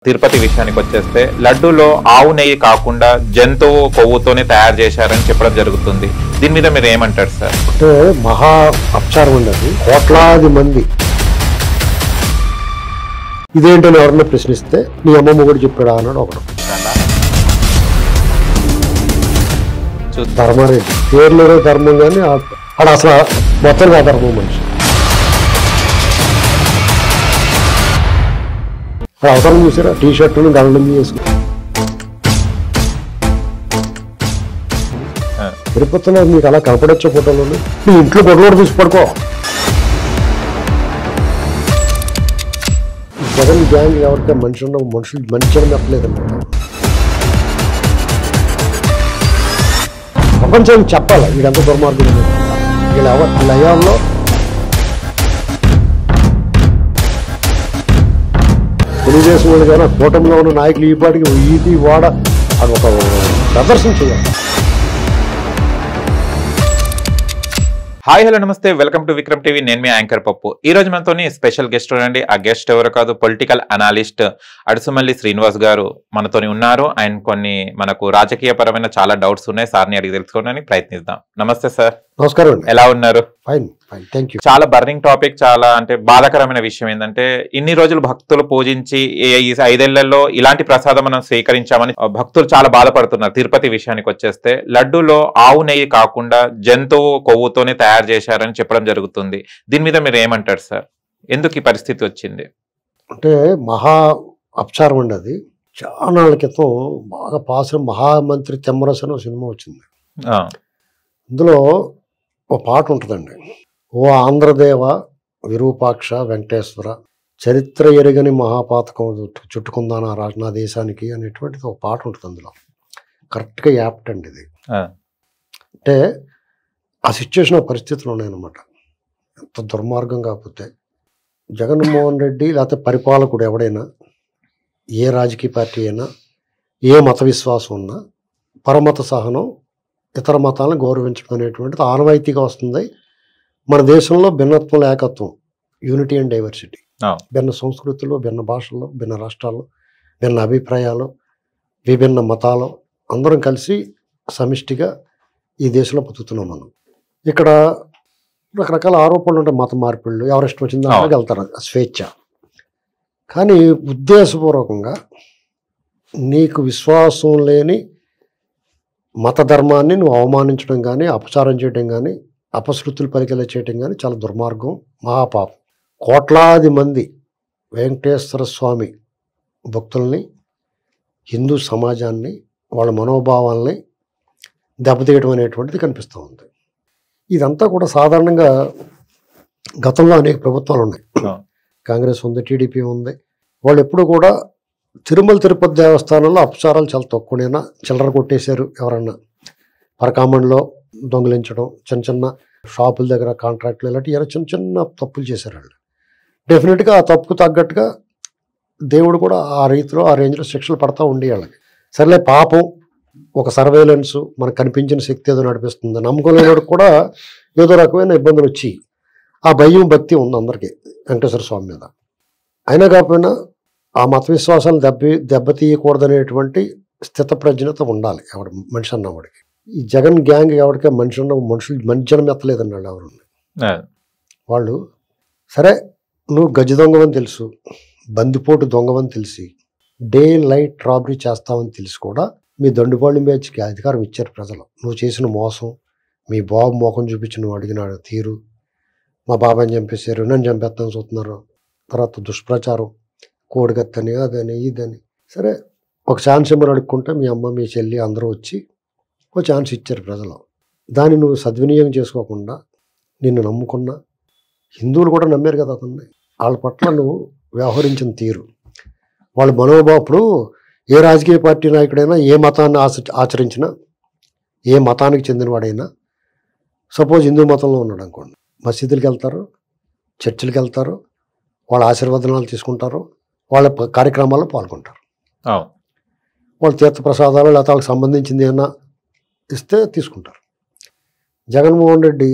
తిరుపతి విషయానికి వచ్చేస్తే లడ్డూలో ఆవు నెయ్యి కాకుండా జంతువు కొవ్వుతోనే తయారు చేశారని చెప్పడం జరుగుతుంది. దీని మీద మీరు ఏమంటారు సార్? అంటే మహా అపచారం ఉండదు. కోట్లాది మంది ఇదేంటని ఎవరన్నా ప్రశ్నిస్తే నీ అమ్మమ్మ కూడా చెప్పాడా అన్నాడు ఒకడు. ధర్మారెడ్డి పేర్లోనే ధర్మం కానీ ఆడ అసలు మొత్తం ఆ ధర్మం మనిషి. అవసరం చూసారా? టీ షర్టును గల్లం చేసుకుని తిరుపతిలో మీకు అలా కనపడొచ్చే ఫోటోలు నీ ఇంట్లో ఫోటోలు చూసి పడుకో. జగన్ గ్యాంగ్ ఎవరికే మనుషులు మంచిగా చెప్పలేదన్నమాట. ప్రపంచానికి చెప్పాలి వీడంత దుర్మార్గులు. వీళ్ళ లయాల్లో తెలుగుదేశం వాళ్ళు కానీ కూటమిలో ఉన్న నాయకులు ఈ పాటికి ఇది వాడ అది ఒక ప్రదర్శన చేయాలి. హాయ్ హలో నమస్తే, వెల్కమ్ టు విక్రమ్ టీవీ. నేను మీ యాంకర్ పప్పు. ఈ రోజు మనతో స్పెషల్ గెస్ట్ ఉండండి. ఆ గెస్ట్ ఎవరు కాదు, పొలిటికల్ అనాలిస్ట్ అడుసుమల్లి శ్రీనివాస్ గారు మనతోని ఉన్నారు. అండ్ కొన్ని మనకు రాజకీయ పరమైన చాలా డౌట్స్ ఉన్నాయి, సార్ని అడిగి తెలుసుకోవడానికి ప్రయత్నిద్దాం. నమస్తే సార్. నమస్కారం అండి. ఎలా ఉన్నారు? Fine fine, thank you. చాలా బర్నింగ్ టాపిక్, చాలా అంటే బాధాకరమైన విషయం ఏంటంటే ఇన్ని రోజులు భక్తులు పూజించి ఈ 5 ఏళ్లలో ఇలాంటి ప్రసాదం మనం స్వీకరించామని భక్తులు చాలా బాధపడుతున్నారు. తిరుపతి విషయానికి వచ్చేస్తే లడ్డూలో ఆవు నెయ్యి కాకుండా జంతువు కొవ్వుతోనే తయారు చేశారని చెప్పడం జరుగుతుంది. దీని మీద మీరు ఏమంటారు సార్? ఎందుకు ఈ పరిస్థితి వచ్చింది? అంటే మహా అపచారం అండి. అది చాలా నాళ్ళ క్రితం బాగా పాసిన మహామంత్రి తెమ్మరస్ అని ఒక సినిమా వచ్చింది. ఇందులో ఒక పాట ఉంటుందండి. ఓ ఆంధ్రదేవ విరూపాక్ష వెంకటేశ్వర చరిత్ర ఎరగని మహాపాతకం చుట్టుకుందానా నా దేశానికి అనేటువంటిది ఒక పాట ఉంటుంది. అందులో కరెక్ట్గా యాప్ట్ అండి ఇది. అంటే ఆ సిచ్యువేషన్, ఆ పరిస్థితులు ఉన్నాయన్నమాట. ఎంత దుర్మార్గం. కాకపోతే జగన్మోహన్ రెడ్డి లేకపోతే పరిపాలకుడు ఎవడైనా, ఏ రాజకీయ పార్టీ అయినా, ఏ మత విశ్వాసం ఉన్నా పరమత సహనం, ఇతర మతాలను గౌరవించడం అనేటువంటిది ఆనవాయితీగా వస్తుంది. మన దేశంలో భిన్నత్వం ఏకత్వం, యూనిటీ అండ్ డైవర్సిటీ, భిన్న సంస్కృతులు, భిన్న భాషల్లో, భిన్న రాష్ట్రాల్లో, భిన్న అభిప్రాయాలు, విభిన్న మతాలు అందరం కలిసి సమిష్టిగా ఈ దేశంలో బతుకుతున్నాం మనం. ఇక్కడ రకరకాల ఆరోపణలు ఉంటాయి. మత మార్పిళ్ళు ఎవరిష్టం వచ్చిందో అలాగే వెళ్తారు, స్వేచ్ఛ. కానీ ఉద్దేశపూర్వకంగా నీకు విశ్వాసం లేని మత ధర్మాన్ని నువ్వు అవమానించడం కానీ, అపచారం చేయడం కానీ, అపశృతులు పలికేలా చేయడం కానీ చాలా దుర్మార్గం, మహాపాపం. కోట్లాది మంది వెంకటేశ్వర స్వామి భక్తుల్ని, హిందూ సమాజాన్ని, వాళ్ళ మనోభావాల్ని దెబ్బతీయడం అనేటువంటిది కనిపిస్తూ ఉంది. ఇదంతా కూడా సాధారణంగా గతంలో అనేక ప్రభుత్వాలు ఉన్నాయి. కాంగ్రెస్ ఉంది, టీడీపీ ఉంది. వాళ్ళు ఎప్పుడు కూడా తిరుపతి దేవస్థానంలో అపచారాలు చాలా తక్కువనైనా చిల్లర కొట్టేశారు. ఎవరన్నా పరకామండలో దొంగిలించడం, చిన్న చిన్న షాపుల దగ్గర కాంట్రాక్ట్లు, ఇలాంటి చిన్న చిన్న తప్పులు చేశారు వాళ్ళు. డెఫినెట్గా ఆ తప్పుకు తగ్గట్టుగా దేవుడు కూడా ఆ రీతిలో, ఆ రేంజ్లో శిక్షలు పడతా ఉండి వాళ్ళకి. సరేలే, పాపం ఒక సర్వేలెన్స్ మనకు కనిపించిన శక్తి ఏదో నడిపిస్తుంది. నమ్మకం లేనివాడికి కూడా ఏదో రకమైన ఇబ్బందులు వచ్చి ఆ భయం భక్తి ఉంది అందరికీ వెంకటేశ్వర స్వామి మీద. అయినా కాకపోయినా ఆ మత విశ్వాసాలు దెబ్బతీయకూడదనేటువంటి స్థితప్రజ్ఞత ఉండాలి ఎవడు మనిషి అన్నవాడికి. ఈ జగన్ గ్యాంగ్ ఎవరికే మనుషులు మంచి మెత్తలేదండి వాళ్ళు ఎవరు. వాళ్ళు సరే, నువ్వు గజ దొంగవని తెలుసు, బందిపోటు దొంగవని తెలిసి, డే లైట్ రాబరీ చేస్తావని తెలిసి కూడా మీ దండుపాళ్ళు బ్యాచ్కి అధికారం ఇచ్చారు ప్రజలు. నువ్వు చేసిన మోసం, మీ బాబు మోకం చూపించి నువ్వు అడిగిన తీరు, మా బాబాని చంపేశారు, నన్ను చంపేస్తాను చూస్తున్నారు, తర్వాత దుష్ప్రచారం, కోడిగత్తని, అదని ఇదని. సరే, ఒక ఛాన్స్ ఏమని అడుక్కుంటే మీ అమ్మ, మీ చెల్లి అందరూ వచ్చి ఒక ఛాన్స్ ఇచ్చారు ప్రజలు. దాన్ని నువ్వు సద్వినియోగం చేసుకోకుండా నిన్ను నమ్ముకున్న హిందువులు కూడా నమ్మారు కదా అతన్ని. వాళ్ళ పట్ల నువ్వు వ్యవహరించిన తీరు, వాళ్ళ మనోభావుడు. ఏ రాజకీయ పార్టీ నాయకుడైనా, ఏ మతాన్ని ఆచరించినా, ఏ మతానికి చెందినవాడైనా, సపోజ్ హిందూ మతంలో ఉన్నాడు అనుకోండి, మసీదులకు వెళ్తారు, చర్చిలకు వెళ్తారు, వాళ్ళ ఆశీర్వాదనాలు తీసుకుంటారు, వాళ్ళ కార్యక్రమాల్లో పాల్గొంటారు. వాళ్ళ తీర్థప్రసాదాలు లేకపోతే వాళ్ళకి సంబంధించింది ఏమైనా ఇస్తే తీసుకుంటారు. జగన్మోహన్ రెడ్డి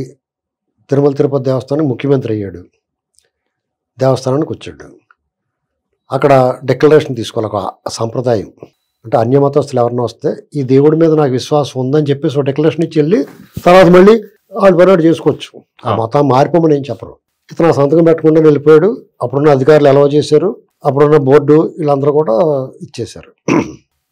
తిరుపతి దేవస్థానం ముఖ్యమంత్రి అయ్యాడు, దేవస్థానానికి వచ్చాడు. అక్కడ డిక్లరేషన్ తీసుకోవాలి, ఒక సంప్రదాయం. అంటే అన్యమతస్తులు ఎవరన్నా వస్తే ఈ దేవుడి మీద నాకు విశ్వాసం ఉందని చెప్పేసి ఒక డిక్లరేషన్ ఇచ్చి వెళ్ళి తర్వాత మళ్ళీ వాళ్ళు పర్వాడు చేసుకోవచ్చు. ఆ మతం మారిపోమని ఏం చెప్పరు. ఇతను ఆ సంతకం పెట్టకుండా వెళ్ళిపోయాడు. అప్పుడున్న అధికారులు అలవ చేశారు, అప్పుడున్న బోర్డు వీళ్ళందరూ కూడా ఇచ్చేశారు.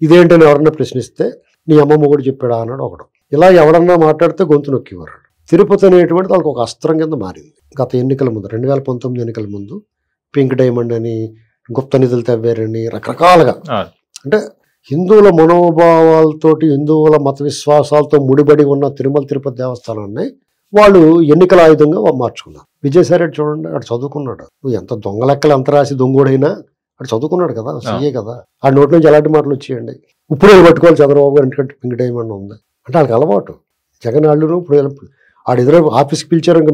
ఇదేంటని ఎవరన్నా ప్రశ్నిస్తే నీ అమ్మ మొగుడు చెప్పాడా అన్నాడు ఒకడు. ఇలా ఎవరన్నా మాట్లాడితే గొంతు నొక్కేవారు. తిరుపతి అనేటువంటి వాళ్ళకి ఒక అస్త్రం కింద మారింది. గత ఎన్నికల ముందు 2019 ఎన్నికల ముందు పింక్ డైమండ్ అని, గుప్త నిధులు తవ్వారని రకరకాలుగా, అంటే హిందువుల మనోభావాలతోటి హిందువుల మత విశ్వాసాలతో ముడిపడి ఉన్న తిరుమల తిరుపతి దేవస్థానాన్ని వాళ్ళు ఎన్నికల ఆయుధంగా మార్చుకున్నారు. విజయసాయి రెడ్డి చూడండి, అక్కడ చదువుకున్నాడు. నువ్వు ఎంత దొంగ లెక్కలు ఎంత రాసి దొంగోడైనా అక్కడ చదువుకున్నాడు కదా, సీఏ కదా. ఆ నోటి నుంచి ఎలాంటి మాటలు వచ్చేయండి. ఇప్పుడు పట్టుకోవాలి చంద్రబాబు గారు ఎందుకంటే పింక్ డైమండ్ ఉంది అంటే వాళ్ళకి అలవాటు. జగన్ వాళ్ళు ఇప్పుడు ఆడు ఎదురు ఆఫీస్కి పిలిచారు, ఇంకా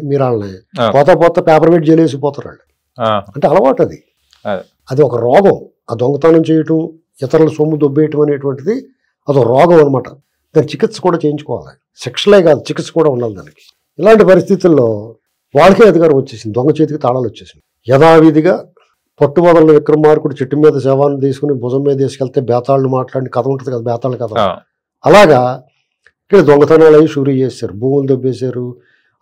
మీరు వాళ్ళని పోతా పేపర్ వెయిట్ చేయలేసిపోతారు వాళ్ళు. అంటే అలవాటు అది. అది ఒక రోగం. ఆ దొంగతనం చేయటం, ఇతరుల సొమ్ము దొబ్బేయటం అనేటువంటిది అదొక రోగం అనమాట. దాని చికిత్స కూడా చేయించుకోవాలి. శిక్షలే కాదు, చికిత్స కూడా ఉండాలి దానికి. ఇలాంటి పరిస్థితుల్లో వాళ్ళకే అధికారం వచ్చేసింది, దొంగ చేతికి తాళాలు వచ్చేసింది. యథావిధిగా పట్టుబదల విక్రమార్కుడు చెట్టు మీద శవాన్ని తీసుకుని భుజం మీద తీసుకెళ్తే బేతాళ్ళు మాట్లాడిన కథ ఉంటుంది కదా, బేతాళ్ళ కథ. అలాగా ఇక్కడ దొంగతనాలు అవి షూరీ చేశారు, భూములు దొబ్బేశారు,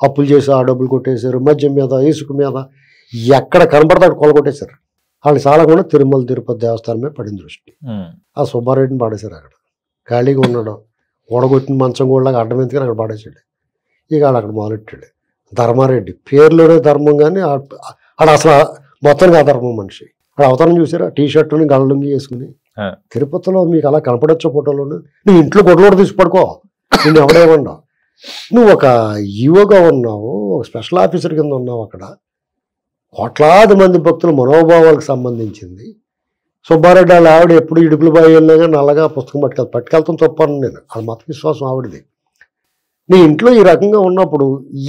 అప్పులు చేసి ఆ డబ్బులు కొట్టేశారు, మద్యం మీద ఇసుక మీద ఎక్కడ కనపడతాడు కొలగొట్టేశారు. వాళ్ళు చాలకుండా తిరుమల తిరుపతి దేవస్థానం మీద పడిన దృష్టి. ఆ సుబ్బారెడ్డిని పాడేశారు. అక్కడ ఖాళీగా ఉన్నాడు, ఓడగొట్టిన మంచం కూడా అడ్డం ఎందుకని అక్కడ పాడేశాడు. ఇక ఆడు అక్కడ మొదలెట్టాడు. ధర్మారెడ్డి పేరులోనే ధర్మం, కానీ ఆడ అసలు మొత్తానికి అధర్మం మనిషి. ఆడ అవతారం చూసారా, టీ షర్టుని గళ్ళలుంగి వేసుకుని. తిరుపతిలో మీకు అలా కనపడొచ్చు ఫోటోలోను. నువ్వు ఇంట్లో గొడవలు తీసి పడుకో, నిన్ను ఎవడేమన్నా. నువ్వు ఒక ఈవోగా ఉన్నావు, ఒక స్పెషల్ ఆఫీసర్ కింద ఉన్నావు. అక్కడ కోట్లాది మంది భక్తుల మనోభావాలకు సంబంధించింది. సుబ్బారెడ్డి వాళ్ళ ఆవిడ ఎప్పుడు ఇడుపులు బాయి వెళ్ళగా నల్లగా పుస్తకం పట్టుకెళ్తాం తప్పను నేను. అది మత విశ్వాసం ఆవిడది. నీ ఇంట్లో ఈ రకంగా ఉన్నప్పుడు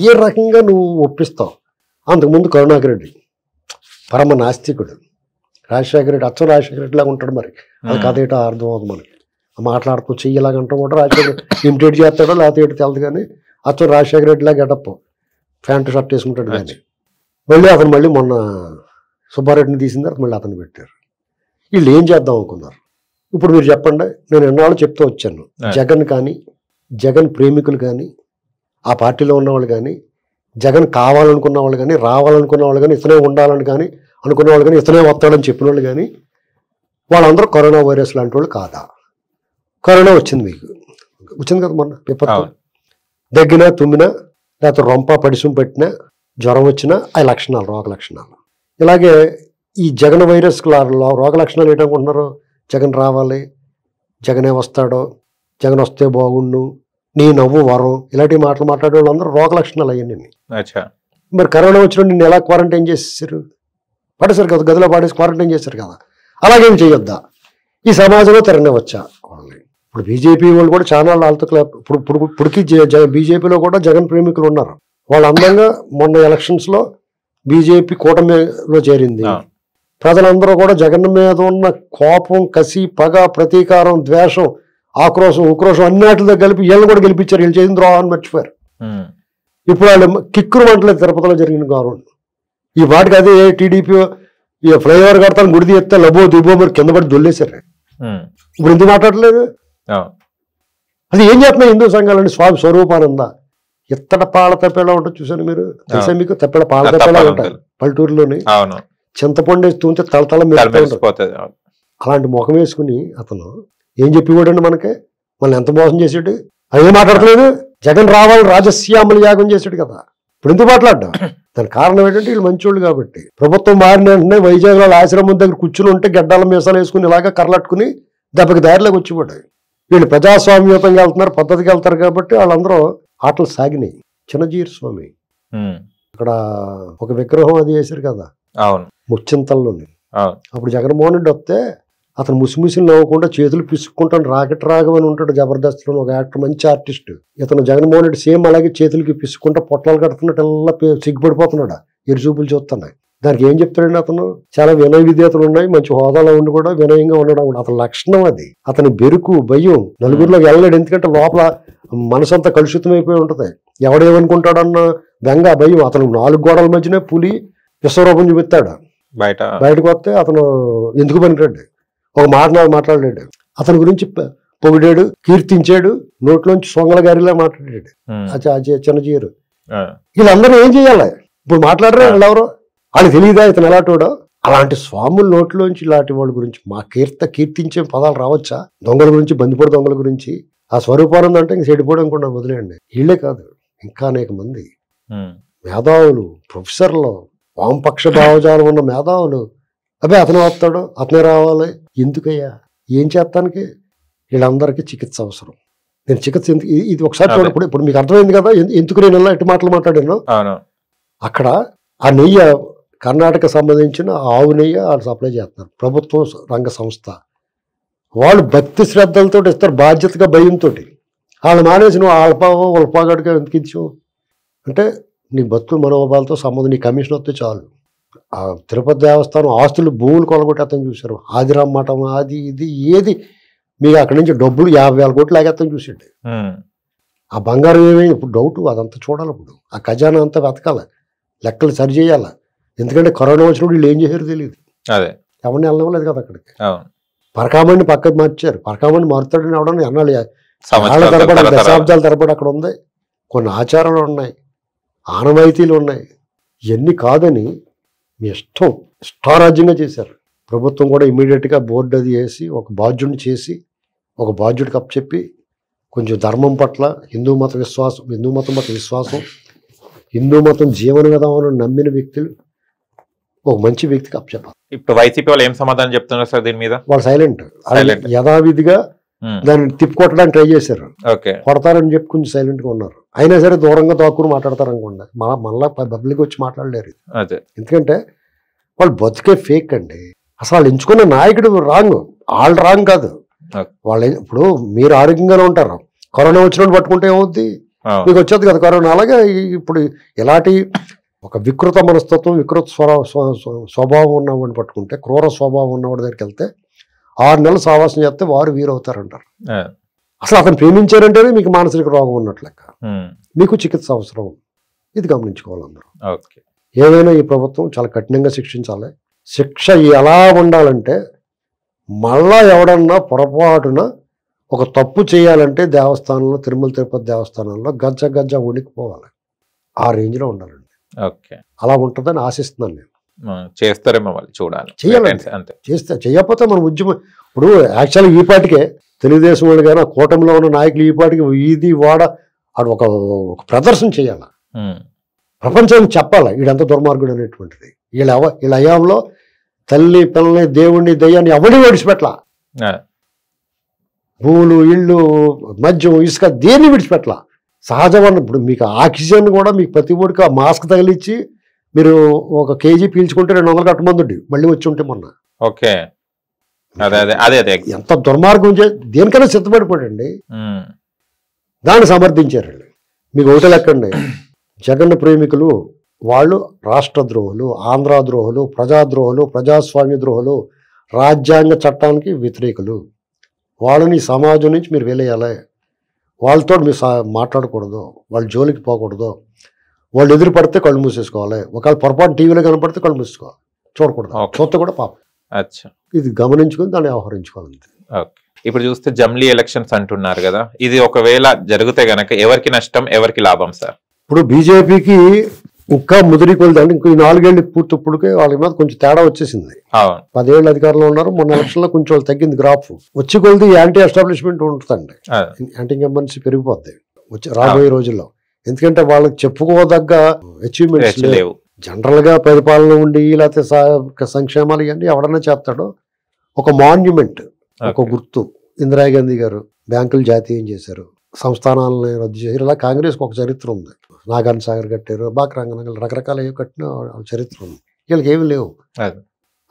ఏ రకంగా నువ్వు ఒప్పిస్తావు? అంతకుముందు కరుణాకర్ రెడ్డి పరమ నాస్తికుడు, రాజశేఖర రెడ్డి అచ్చం రాజశేఖర రెడ్డి లాగా ఉంటాడు. మరి అది కథ ఏటో అర్థం అవుతుంది మనకి. మాట్లాడుతూ చెయ్యలాగంటాం కూడా రాజశేఖర ఇమిటేట్ చేస్తాడో లేకపోతే ఏటో తెలదు, కానీ అచ్చం రాజశేఖర రెడ్డిలా గెటప్ ప్యాంటు షర్ట్ వేసుకుంటాడు. కానీ మళ్ళీ మొన్న సుబ్బారెడ్డిని తీసిన తర్వాత మళ్ళీ అతను పెట్టారు. వీళ్ళు ఏం చేద్దాం అనుకున్నారు? ఇప్పుడు మీరు చెప్పండి. నేను ఎన్నాళ్ళు చెప్తూ వచ్చాను, జగన్ కానీ జగన్ ప్రేమికులు కానీ ఆ పార్టీలో ఉన్నవాళ్ళు కానీ జగన్ కావాలనుకున్న వాళ్ళు కానీ రావాలనుకున్న వాళ్ళు కానీ ఇతనే ఉండాలని కానీ అనుకున్న వాళ్ళు కానీ ఇతనే వస్తాడని చెప్పిన వాళ్ళు కానీ వాళ్ళందరూ కరోనా వైరస్ లాంటి వాళ్ళు కాదా? కరోనా వచ్చింది, మీకు వచ్చింది కదా మొన్న పేపర్తో. దగ్గినా తుమ్మినా లేకపోతే రొంప పడిసం పెట్టినా జ్వరం వచ్చినా ఆ లక్షణాలు, రోగ లక్షణాలు. ఇలాగే ఈ జగన్ వైరస్ రోగ లక్షణాలు ఏంటనుకుంటున్నారు? జగన్ రావాలి, జగనే వస్తాడో, జగన్ వస్తే బాగుండు, నీ నవ్వు వరం, ఇలాంటి మాటలు మాట్లాడే వాళ్ళందరూ రోగ లక్షణాలు అయ్యాయి. మరి కరోనా వచ్చిన నిన్ను ఎలా క్వారంటైన్ చేసేసారు? పడేశారు కదా, గదిలో పాడేసి క్వారంటైన్ చేశారు కదా. అలాగేం చేయొద్దా? ఈ సమాజంలో తిరగవచ్చా వాళ్ళని? ఇప్పుడు బీజేపీ వాళ్ళు కూడా చాలా వాళ్ళతో ఇప్పుడుకి బీజేపీలో కూడా జగన్ ప్రేమికులు ఉన్నారు. వాళ్ళు అందంగా మొన్న ఎలక్షన్స్లో బీజేపీ కూటమిలో చేరింది. ప్రజలందరూ కూడా జగన్ మీద ఉన్న కోపం, కసి, పగ, ప్రతీకారం, ద్వేషం, ఆక్రోశం, ఉక్రోషం అన్నిటితో కలిపి వీళ్ళని కూడా గెలిపించారు. వీళ్ళు చేసిన ద్రోహాన్ని మర్చిపోయారు. ఇప్పుడు వాళ్ళు కిక్కురు మంటలేదు తిరుపతిలో జరిగిన గౌరవం. ఈ వాటికి అదే టీడీపీ ఈ ఫ్లైఓవర్ కడతాను గుడిది ఎత్తే లబో దిబో మరి కింద పడి దొల్లేశారు. ఇప్పుడు ఎందుకు మాట్లాడలేదు? అది ఏం చేస్తున్నాయి హిందూ సంఘాలని? స్వామి స్వరూపానంద ఇత్తడ పాల తప్పేలా ఉంటుంది, చూసాను మీరు? తెలుసా మీకు? తప్పెడ పాల తప్పేలా ఉంటాయి పల్లెటూరులోని. చింతపండు వేస్తుంటే తలతల మెరుస్తుంది. అలాంటి ముఖం వేసుకుని అతను ఏం చెప్పేవాడండి మనకి? మనల్ని ఎంత మోసం చేసాడు? అదే మాట్లాడలేదు. జగన్ రావాలి రాజశ్యామల యాగం చేశాడు కదా. ఇప్పుడు ఎందుకు మాట్లాడ్డా? దానికి కారణం ఏంటంటే వీళ్ళు మంచోళ్ళు కాబట్టి. ప్రభుత్వం మారిన వెంటనే వైజాగ్లో ఆశ్రమం దగ్గర కూర్చుని ఉంటే గడ్డాల మీసాలు వేసుకుని ఇలాగా కర్రలట్టుకుని దెబ్బకి దారిలోకి వచ్చిపోయాడు. వీళ్ళు ప్రజాస్వామ్యతంగా వెళ్తున్నారు, పద్ధతికి వెళ్తారు కాబట్టి వాళ్ళందరూ ఆటలు సాగినాయి. చిన్నజీరు స్వామి అక్కడ ఒక విగ్రహం అది వేశారు కదా ముచ్చింతల్లోని. అప్పుడు జగన్మోహన్ రెడ్డి వస్తే అతను ముసిముసిని నవ్వకుండా చేతులు పిసుక్కుంటాను రాకెట్ రాఘవని ఉంటాడు జబర్దస్త్లో ఒక యాక్టర్, మంచి ఆర్టిస్ట్. ఇతను జగన్మోహన్ రెడ్డి సేమ్ అలాగే చేతులకి పిసుక్కుంటా పొట్లాలు కడుతున్నట్టు ఎలా సిగ్గుపడిపోతున్నాడు, ఎరుచూపులు చూస్తున్నాయి. దానికి ఏం చెప్తాడండి అతను? చాలా వినయ విధేతలు ఉన్నాయి, మంచి హోదాలో ఉండి కూడా వినయంగా ఉండడం అతని లక్షణం. అది అతని బెరుకు, భయం, నలుగురిలోకి వెళ్ళలేడు. ఎందుకంటే లోపల మనసంతా కలుషితం అయిపోయి ఉంటుంది. ఎవడేమనుకుంటాడన్న బెంగ, భయం. అతను 4 గోడల మధ్యనే పులి విశ్వరూపం చూపిస్తాడు. బయటకు వస్తే అతను ఎందుకు పనికిరాడు, ఒక మాట్లాడలేడు, అతని గురించి పొగిడాడు, కీర్తించాడు, నోట్లోంచి సొంగల గారిలా మాట్లాడాడు చిన్నజీరు. వీళ్ళందరూ ఏం చేయాలి ఇప్పుడు మాట్లాడరా? వీళ్ళెవరో వాళ్ళకి తెలియదా ఇతను ఎలాంటోడో? అలాంటి స్వాముల నోట్లోంచి ఇలాంటి వాళ్ళ గురించి మా కీర్తించే పదాలు రావచ్చా? దొంగల గురించి, బందిపోడు దొంగల గురించి, ఆ స్వరూపానంద అంటే ఇంక చెడిపోవడం కూడా వదిలేయండి. వీళ్ళే కాదు, ఇంకా అనేక మంది మేధావులు, ప్రొఫెసర్లు, వామపక్ష భావజాలం ఉన్న మేధావులు, అబ్బాయి అతనే వస్తాడు, అతనే రావాలి. ఎందుకయ్యా? ఏం చేస్తానికి? వీళ్ళందరికీ చికిత్స అవసరం. నేను చికిత్స ఇది ఒకసారి చూడప్పుడు ఇప్పుడు మీకు అర్థమైంది కదా ఎందుకు నేను ఇలా ఎట్టి మాటలు మాట్లాడాను. అక్కడ ఆ నెయ్యి కర్ణాటక సంబంధించిన ఆవు నెయ్యి వాళ్ళు సప్లై చేస్తున్నారు, ప్రభుత్వం రంగ సంస్థ. వాళ్ళు భక్తి శ్రద్ధలతో ఇస్తారు, బాధ్యతగా, భయంతో. వాళ్ళు మానేసి నువ్వు వాళ్ళపాగడిగా ఎందుకు ఇచ్చావు అంటే నీ భక్తుల మనోభావాలతో సంబంధం, నీ కమిషన్ వస్తే చాలు. ఆ తిరుపతి దేవస్థానం ఆస్తులు, భూములు కొలగొట్టేస్తాను చూశారు. ఆదిరామ్ మఠం, అది ఇది ఏది మీకు అక్కడి నుంచి డబ్బులు 50,000 కోట్లు లాగేస్తాను చూసాడు. ఆ బంగారం ఏమైంది ఇప్పుడు డౌట్, అదంతా చూడాలి. ఇప్పుడు ఆ ఖజానా అంతా వెతకాలి, లెక్కలు సరి చేయాలి. ఎందుకంటే కరోనా వచ్చినప్పుడు వీళ్ళు ఏం చేశారో తెలియదు, ఎవరిని వెళ్ళలేదు కదా అక్కడికి. పరకామణి పక్కకు మార్చారు, పరకామణి మారుతాడని ఎవడన్నా అన్నాడు. ఏళ్ల తరబడి, దశాబ్దాల తరబడి అక్కడ ఉంది. కొన్ని ఆచారాలు ఉన్నాయి, ఆనవాయితీలు ఉన్నాయి. ఇవన్నీ కాదని మీ ఇష్టారాజ్యంగా చేశారు. ప్రభుత్వం కూడా ఇమీడియట్గా బోర్డు అది వేసి ఒక బాధ్యుడిని చేసి, ఒక బాధ్యుడికి అప్పచెప్పి, కొంచెం ధర్మం పట్ల, హిందూ మతం పట్ల విశ్వాసం, హిందూ మతం జీవన విధానం నమ్మిన వ్యక్తులు ఒక మంచి వ్యక్తికి అప్పచెప్పాలి. ఇప్పుడు వైసీపీ వాళ్ళు ఏం సమాధానం చెప్తున్నారు సార్ దీని మీద? వాళ్ళు సైలెంట్, యథావిధిగా దాన్ని తిప్పుకొట్టడానికి ట్రై చేశారు. కొడతారని చెప్పి కొంచెం సైలెంట్ గా ఉన్నారు. అయినా సరే దూరంగా దాక్కుని మాట్లాడతారు అనుకోండి, మళ్ళా పబ్లిక్ వచ్చి మాట్లాడలేరు. ఎందుకంటే వాళ్ళు బతికే ఫేక్ అండి. అసలు వాళ్ళు ఎంచుకున్న నాయకుడు రాంగ్, వాళ్ళు రాంగ్ కాదు. వాళ్ళు ఇప్పుడు మీరు ఆరోగ్యంగానే ఉంటారు, కరోనా వచ్చినప్పుడు పట్టుకుంటే ఏమవుద్ది? మీకు వచ్చేది కదా కరోనా. అలాగే ఇప్పుడు ఇలాంటి ఒక వికృత మనస్తత్వం, వికృత స్వభావం ఉన్నవాడిని పట్టుకుంటే, క్రూర స్వభావం ఉన్నవాడి దగ్గరికి వెళ్తే 6 నెలలు సావాసం చేస్తే వారు వీరవుతారంటారు. అసలు అతను ప్రేమించారంటేనే మీకు మానసిక రోగం ఉన్నట్లు లెక్క, మీకు చికిత్స అవసరం. ఇది గమనించుకోవాలి అందరూ. ఏదైనా ఈ ప్రభుత్వం చాలా కఠినంగా శిక్షించాలి. శిక్ష ఎలా ఉండాలంటే, మళ్ళా ఎవడన్నా పొరపాటున ఒక తప్పు చేయాలంటే దేవస్థానంలో, తిరుమల తిరుపతి దేవస్థానంలో గజ్జ ఉడికిపోవాలి. ఆ రేంజ్లో ఉండాలండి. అలా ఉంటుందని ఆశిస్తున్నాను నేను. చేస్తారేమో వాళ్ళు, చూడాలి. చేస్తే చేయకపోతే మన ఉద్యమం ఇప్పుడు యాక్చువల్గా ఈ పాటికే తెలుగుదేశం వాళ్ళు కానీ కూటమిలో ఉన్న నాయకులు ఈ పాటికి వీధి వాడ అటు ఒక ప్రదర్శన చేయాలి, ప్రపంచానికి చెప్పాలి వీడంతా దుర్మార్గుడు అనేటువంటిది. వీళ్ళ అయాంలో తల్లి పిల్లని, దేవుణ్ణి, దయ్యాన్ని ఎవరిని విడిచిపెట్టలా. భూములు, ఇళ్ళు, మద్యం, ఇసుక దేన్ని విడిచిపెట్టలా. సహజమైన ఇప్పుడు మీకు ఆక్సిజన్ కూడా మీకు ప్రతి ఒడికి మాస్క్ తగిలిచ్చి మీరు 1 కేజీ పీల్చుకుంటే 200 కట్టమంది మళ్ళీ వచ్చి ఉంటే మొన్న. ఎంత దుర్మార్గం దేనికైనా సిద్ధపడిపోయండి. దాన్ని సమర్థించారు. మీకు ఒకటి లెక్కండి, జగన్ ప్రేమికులు వాళ్ళు రాష్ట్ర ద్రోహులు, ఆంధ్ర ద్రోహులు, ప్రజాద్రోహులు, ప్రజాస్వామ్య ద్రోహులు, రాజ్యాంగ చట్టానికి వ్యతిరేకులు. వాళ్ళని సమాజం నుంచి మీరు వెళ్ళేయాలి. వాళ్ళతో మీరు మాట్లాడకూడదు, వాళ్ళ జోలికి పోకూడదు. వాళ్ళు ఎదురు పడితే కళ్ళు మూసేసుకోవాలి. ఒకవేళ పొరపాటు టీవీలో కనపడితే కళ్ళు మూసేసుకోవాలి, చూడకూడదు. చూస్తే కూడా పాపం. ఇది గమనించుకుని దాన్ని వ్యవహరించుకోవాలి. ఇప్పుడు చూస్తే జమ్లీ ఎలక్షన్స్ అంటున్నారు కదా, ఇది ఒకవేళ జరిగితే గనక ఎవరికి నష్టం, ఎవరికి లాభం సార్? ఇప్పుడు బీజేపీకి ఇంకా ముదిరి కొలిదండి. ఇంకో 4 ఏళ్ళు పూర్తిప్పుడుకే వాళ్ళ మీద కొంచెం తేడా వచ్చేసింది. 10 ఏళ్ళు అధికారంలో ఉన్నారు. మొన్న ఎలక్షన్లో కొంచెం వాళ్ళు తగ్గింది గ్రాఫ్. వచ్చి కొలిది యాంటీ ఎస్టాబ్లిష్మెంట్ ఉంటుందండి, యాంటీ ఇన్కంబెన్సీ పెరిగిపోద్ది రాబోయే రోజుల్లో. ఎందుకంటే వాళ్ళకి చెప్పుకోదగ్గ అచీవ్మెంట్స్ లేవు. జనరల్ గా పరిపాలన ఉండి లేకపోతే సంక్షేమాలు ఇవన్నీ ఎవడన్నా చేస్తాడో. ఒక మాన్యుమెంట్, ఒక గుర్తు. ఇందిరాగాంధీ గారు బ్యాంకులు జాతీయం చేశారు, సంస్థానాలని రద్దు చేశారు. ఇలా కాంగ్రెస్కి ఒక చరిత్ర ఉంది. నాగార్జున సాగర్ కట్టారు, బాక్రంగనగర్, రకరకాల ఏవి కట్టిన చరిత్ర ఉంది. వీళ్ళకి ఏమి లేవు.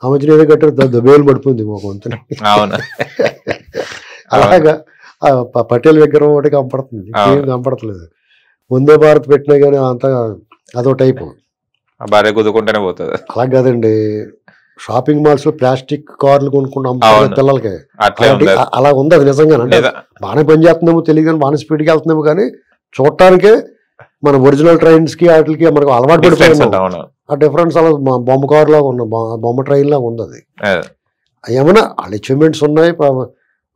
ఆ మధ్యన ఏదో కట్టారు, దబేలు పడిపోయింది ఒక వంతున. అలాగా పటేల్ విగ్రహం ఒకటి కనపడుతుంది, ఏం కనపడట్లేదు. వందే భారత్ పెట్టినా కానీ అంత అదో టైపు, భార్య కుదుకుంటేనే పోతుంది. అలా కాదండి, షాపింగ్ మాల్స్ లో ప్లాస్టిక్ కార్లు కొనుక్కుంటూ పిల్లలకి అలా ఉంది. అది నిజంగానే బాగానే పనిచేస్తుందేమో తెలియదు కానీ, బాగానే స్పీడ్కి వెళ్తుందేమో కానీ చూడటానికే మన ఒరిజినల్ ట్రైన్స్ కి వాటికి మనకు అలవాటు పడిపోయింది. ఆ డిఫరెన్స్ అలా బొమ్మ కారు లాగా ఉన్న బొమ్మ ట్రైన్ లాగా ఉంది అది. ఏమైనా వాళ్ళ అచీవ్మెంట్స్ ఉన్నాయి,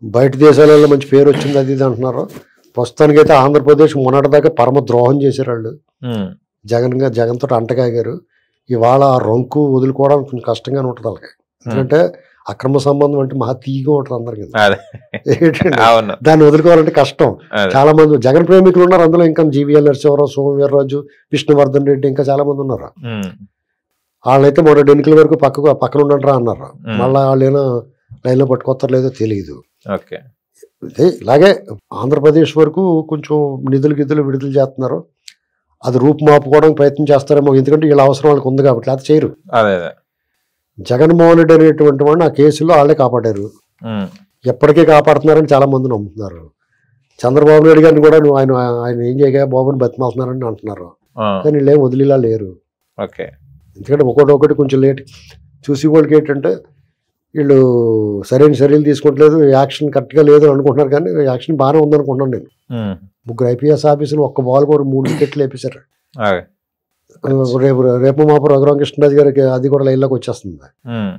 బయట దేశాలలో మంచి పేరు వచ్చింది అది ఇది అంటున్నారు. ప్రస్తుతానికి అయితే ఆంధ్రప్రదేశ్ మొన్నటిదాకా పరమ ద్రోహం చేశారు వాళ్ళు. జగన్ తోటి అంటకాగారు. ఇవాళ ఆ రొంకు వదులుకోవడానికి కొంచెం కష్టంగానే ఉంటుంది వాళ్ళకి. ఎందుకంటే అక్రమ సంబంధం అంటే మహా తీగా ఉంటుంది అందరికి. దాన్ని వదులుకోవాలంటే కష్టం. చాలా మంది జగన్ ప్రేమికులు ఉన్నారు అందులో. ఇంకా జీవీఎల్ నరసింహారావు, సోమవీర్రాజు, విష్ణువర్ధన్ రెడ్డి ఇంకా చాలా మంది ఉన్నారు. వాళ్ళైతే మొన్న ఎన్నికల వరకు పక్కన ఉండరా అన్నారు. మళ్ళీ వాళ్ళు ఏమో లైన్లో పట్టుకొస్తారు లేదో తెలియదు. ఇలాగే ఆంధ్రప్రదేశ్ వరకు కొంచెం నిధులు విడుదల చేస్తున్నారు. అది రూపుమాపుకోవడానికి ప్రయత్నం చేస్తారేమో, ఎందుకంటే వీళ్ళ అవసరం వాళ్ళకి ఉంది కాబట్టి. అది చేయరు. జగన్మోహన్ రెడ్డి అనేటువంటి వాడిని ఆ కేసులో వాళ్ళే కాపాడారు, ఎప్పటికీ కాపాడుతున్నారని చాలా మంది నమ్ముతున్నారు. చంద్రబాబు నాయుడు గారిని కూడా ఆయన ఏం చేయగా బాబుని బతిమాలుతున్నారని అంటున్నారు. కానీ వీళ్ళు ఏం వదిలేలా లేరు. ఎందుకంటే ఒకటి కొంచెం లేట్ చూసి వాళ్ళకి ఏంటంటే వీళ్ళు సరైన చర్యలు తీసుకుంటలేదు, యాక్షన్ కరెక్ట్గా లేదు అనుకుంటున్నారు. కానీ యాక్షన్ బాగానే ఉందనుకుంటున్నాను నేను. 3 IPS ఆఫీసులు ఒక్క బాల్ కూడా 3 వికెట్లు వేపేశారు. రేపు మాపు రఘురామకృష్ణరాజు గారికి అది కూడా లైన్లోకి వచ్చేస్తుంది.